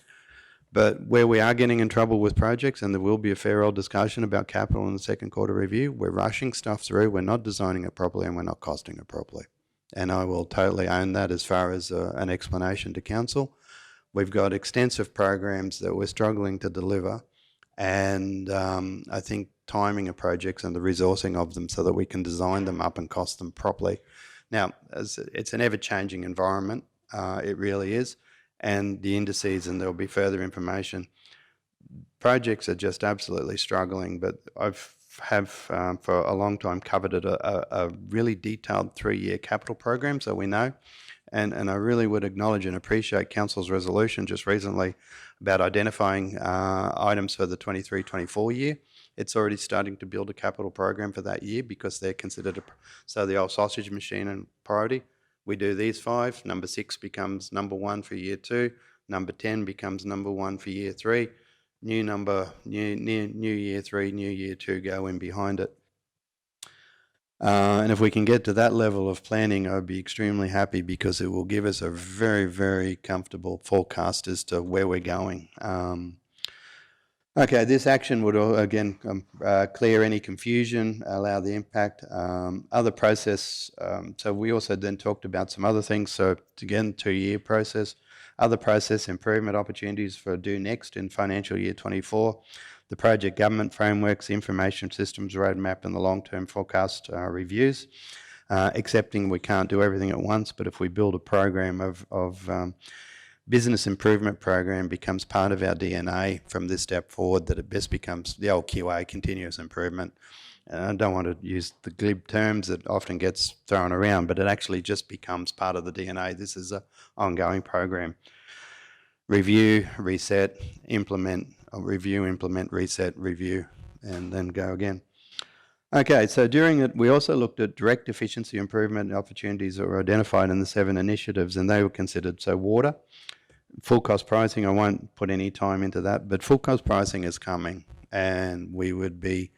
Speaker 6: but where we are getting in trouble with projects, and there will be a fair old discussion about capital in the second quarter review, we're rushing stuff through, we're not designing it properly, and we're not costing it properly. And I will totally own that as far as an explanation to council. We've got extensive programs that we're struggling to deliver, and I think timing of projects and the resourcing of them so that we can design them up and cost them properly. Now, it's an ever-changing environment, it really is, and the indices, and there'll be further information. Projects are just absolutely struggling, but have for a long time coveted a really detailed 3-year capital program, so we know. And I really would acknowledge and appreciate council's resolution just recently about identifying items for the 23-24 year. It's already starting to build a capital program for that year because they're considered so the old sausage machine and priority. We do these 5. Number 6 becomes number 1 for year 2. Number 10 becomes number 1 for year 3. New year 3, new year 2 go in behind it. And if we can get to that level of planning, I'd be extremely happy because it will give us a very, very comfortable forecast as to where we're going. Okay, this action would again clear any confusion, allow the impact. Other process, so we also then talked about some other things. So again, 2-year process, other process improvement opportunities for do next in financial year 24. The project government frameworks, information systems roadmap, and the long-term forecast reviews. Accepting we can't do everything at once, but if we build a program of business improvement program becomes part of our DNA from this step forward, that it best becomes the old QA, continuous improvement. And I don't want to use the glib terms that often gets thrown around, but it actually just becomes part of the DNA. This is an ongoing program. Review, reset, implement, review, implement, reset, review, and then go again. Okay, so during it, we also looked at direct efficiency improvement opportunities that were identified in the 7 initiatives, and they were considered. So water, full cost pricing, I won't put any time into that, but full cost pricing is coming, and we would be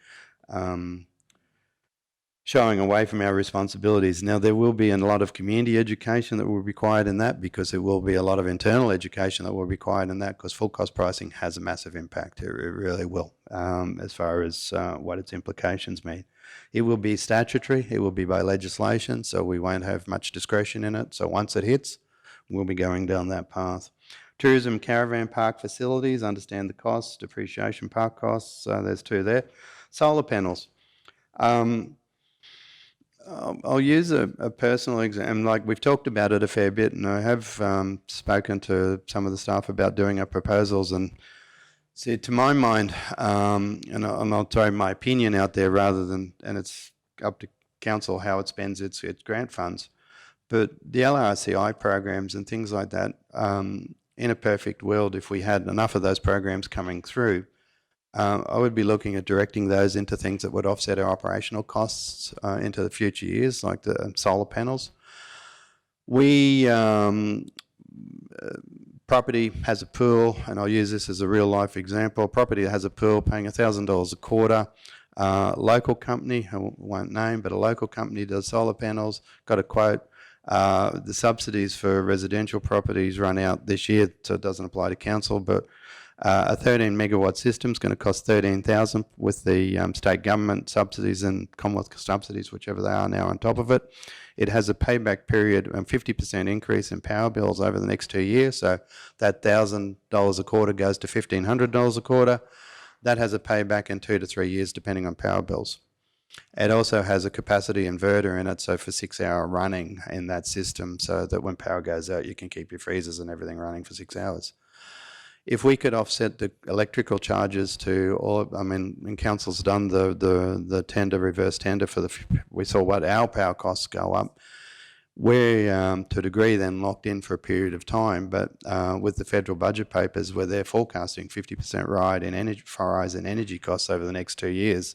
Speaker 6: showing away from our responsibilities. Now, there will be a lot of community education that will be required in that, because there will be a lot of internal education that will be required in that, because full cost pricing has a massive impact. It really will, as far as what its implications mean. It will be statutory, it will be by legislation, so we won't have much discretion in it. So once it hits, we'll be going down that path. Tourism caravan park facilities, understand the costs, depreciation park costs, there's 2 there. Solar panels. I'll use a personal example. Like, we've talked about it a fair bit, and I have spoken to some of the staff about doing our proposals. And see, to my mind, and I'll throw my opinion out there rather than, and it's up to council how it spends its grant funds. But the LRCI programs and things like that, in a perfect world, if we had enough of those programs coming through, I would be looking at directing those into things that would offset our operational costs into the future years, like the solar panels. We, property has a pool, and I'll use this as a real life example. Property has a pool paying $1,000 a quarter. Local company, I won't name, but a local company does solar panels, got a quote. The subsidies for residential properties run out this year, so it doesn't apply to council, but a 13 megawatt system is going to cost $13,000 with the state government subsidies and Commonwealth subsidies, whichever they are now, on top of it. It has a payback period, a 50% increase in power bills over the next 2 years. So that $1,000 a quarter goes to $1,500 a quarter. That has a payback in 2 to 3 years, depending on power bills. It also has a capacity inverter in it, so for 6-hour running in that system, so that when power goes out, you can keep your freezers and everything running for 6 hours. If we could offset the electrical charges to all, I mean, and council's done the tender, reverse tender for we saw what our power costs go up. We're to a degree then locked in for a period of time, but with the federal budget papers where they're forecasting 50% rise in energy costs over the next 2 years,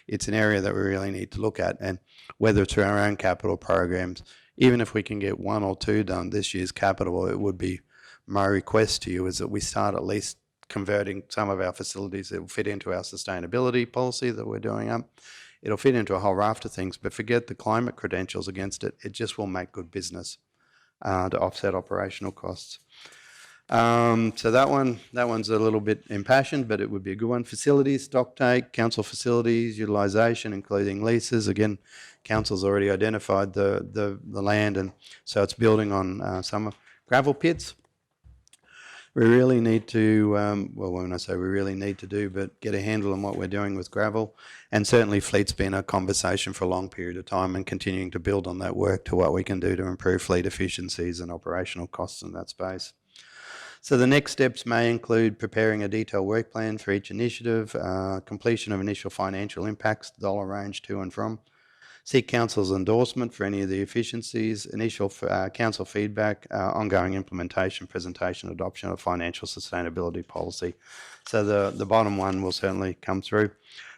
Speaker 6: it's an area that we really need to look at. And whether through our own capital programs, even if we can get 1 or 2 done this year's capital, it would be my request to you is that we start at least converting some of our facilities that will fit into our sustainability policy that we're doing up. It'll fit into a whole raft of things, but forget the climate credentials against it. It just will make good business to offset operational costs. So that one's a little bit impassioned, but it would be a good one. Facilities, stock take, council facilities, utilisation, including leases. Again, council's already identified the land, and so it's building on some gravel pits. We really need to, well, when I say we really need to do, but get a handle on what we're doing with gravel. And certainly fleet's been a conversation for a long period of time, and continuing to build on that work to what we can do to improve fleet efficiencies and operational costs in that space. So the next steps may include preparing a detailed work plan for each initiative, completion of initial financial impacts, dollar range to and from, seek council's endorsement for any of the efficiencies, initial council feedback, ongoing implementation, presentation, adoption of financial sustainability policy. So the bottom one will certainly come through.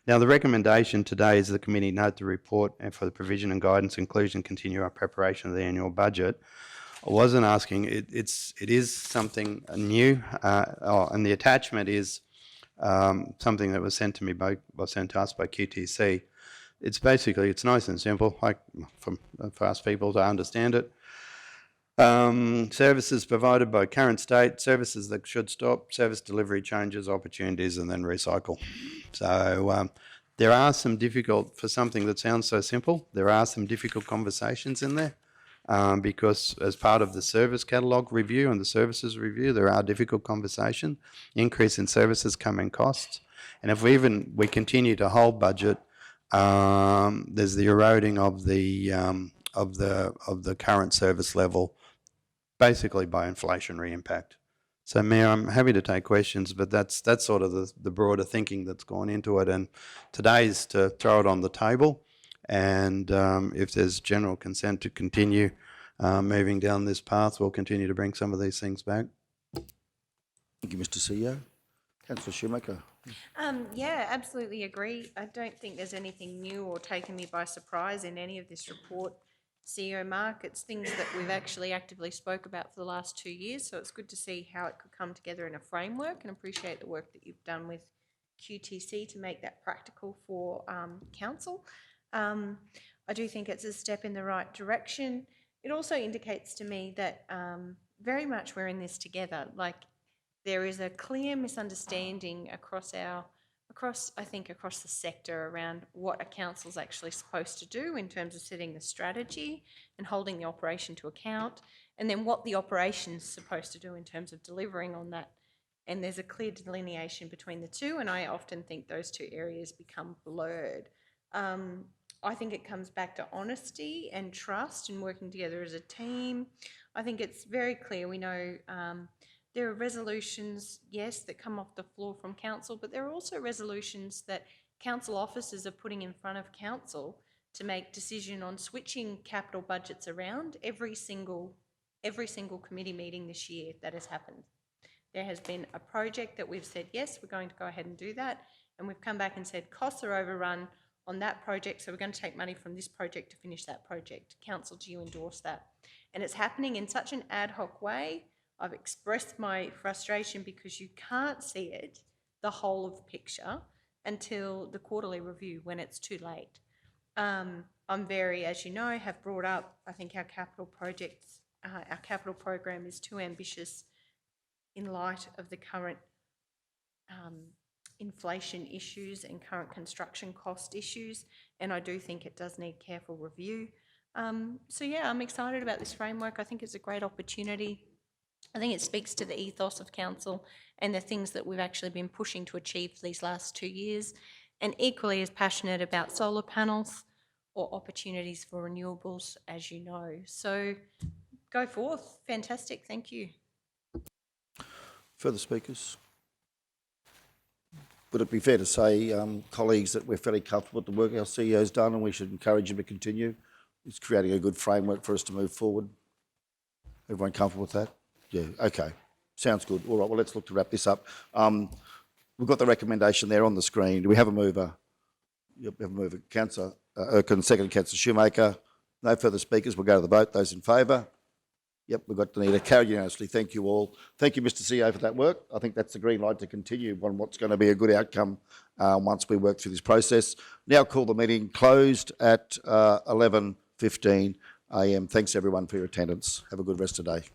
Speaker 6: Now, the recommendation today is the committee note the report and for the provision and guidance inclusion continue our preparation of the annual budget. I wasn't asking, it is something new, and the attachment is something that was sent to us by QTC. It's basically, it's nice and simple, like for us people to understand it. Services provided by current state, services that should stop, service delivery changes, opportunities, and then recycle. So there are some difficult, for something that sounds so simple, there are some difficult conversations in there. Because as part of the service catalogue review and the services review, there are difficult conversations. Increase in services come in costs, and if we continue to hold budget, there's the eroding of the current service level, basically by inflationary impact. So, Mayor, I'm happy to take questions, but that's sort of the broader thinking that's gone into it. And today's to throw it on the table, and if there's general consent to continue moving down this path, we'll continue to bring some of these things back.
Speaker 1: Thank you, Mr. CEO. Councillor Shoemaker.
Speaker 7: Yeah, absolutely agree. I don't think there's anything new or taken me by surprise in any of this report, CEO Mark. It's things that we've actually actively spoke about for the last 2 years, so it's good to see how it could come together in a framework, and appreciate the work that you've done with QTC to make that practical for council. I do think it's a step in the right direction. It also indicates to me that very much we're in this together. Like, there is a clear misunderstanding across the sector around what a council's actually supposed to do in terms of setting the strategy and holding the operation to account, and then what the operation's supposed to do in terms of delivering on that. And there's a clear delineation between the two, and I often think those two areas become blurred. I think it comes back to honesty and trust and working together as a team. I think it's very clear. We know there are resolutions, yes, that come off the floor from council, but there are also resolutions that council officers are putting in front of council to make decision on switching capital budgets around every single committee meeting this year that has happened. There has been a project that we've said, yes, we're going to go ahead and do that, and we've come back and said costs are overrun on that project, so we're going to take money from this project to finish that project. Council, do you endorse that? And it's happening in such an ad hoc way. I've expressed my frustration because you can't see it, the whole of the picture, until the quarterly review when it's too late. I'm very, as you know, have brought up, I think our capital program is too ambitious in light of the current inflation issues and current construction cost issues, and I do think it does need careful review. So yeah, I'm excited about this framework. I think it's a great opportunity. I think it speaks to the ethos of council and the things that we've actually been pushing to achieve these last 2 years, and equally as passionate about solar panels or opportunities for renewables, as you know. So go forth. Fantastic. Thank you.
Speaker 1: Further speakers? Would it be fair to say, colleagues, that we're fairly comfortable with the work our CEO's done and we should encourage him to continue? He's creating a good framework for us to move forward. Everyone comfortable with that? Yeah, okay. Sounds good. All right, well, let's look to wrap this up. We've got the recommendation there on the screen. Do we have a mover? Yep, we have a mover. Councillor Erkin, second Councillor Shoemaker. No further speakers. We'll go to the vote. Those in favour? Yep, we've got Danita. Carried unanimously. Thank you all. Thank you, Mr. CEO, for that work. I think that's the green light to continue on what's going to be a good outcome once we work through this process. Now call the meeting closed at 11:15 a.m. Thanks, everyone, for your attendance. Have a good rest of the day.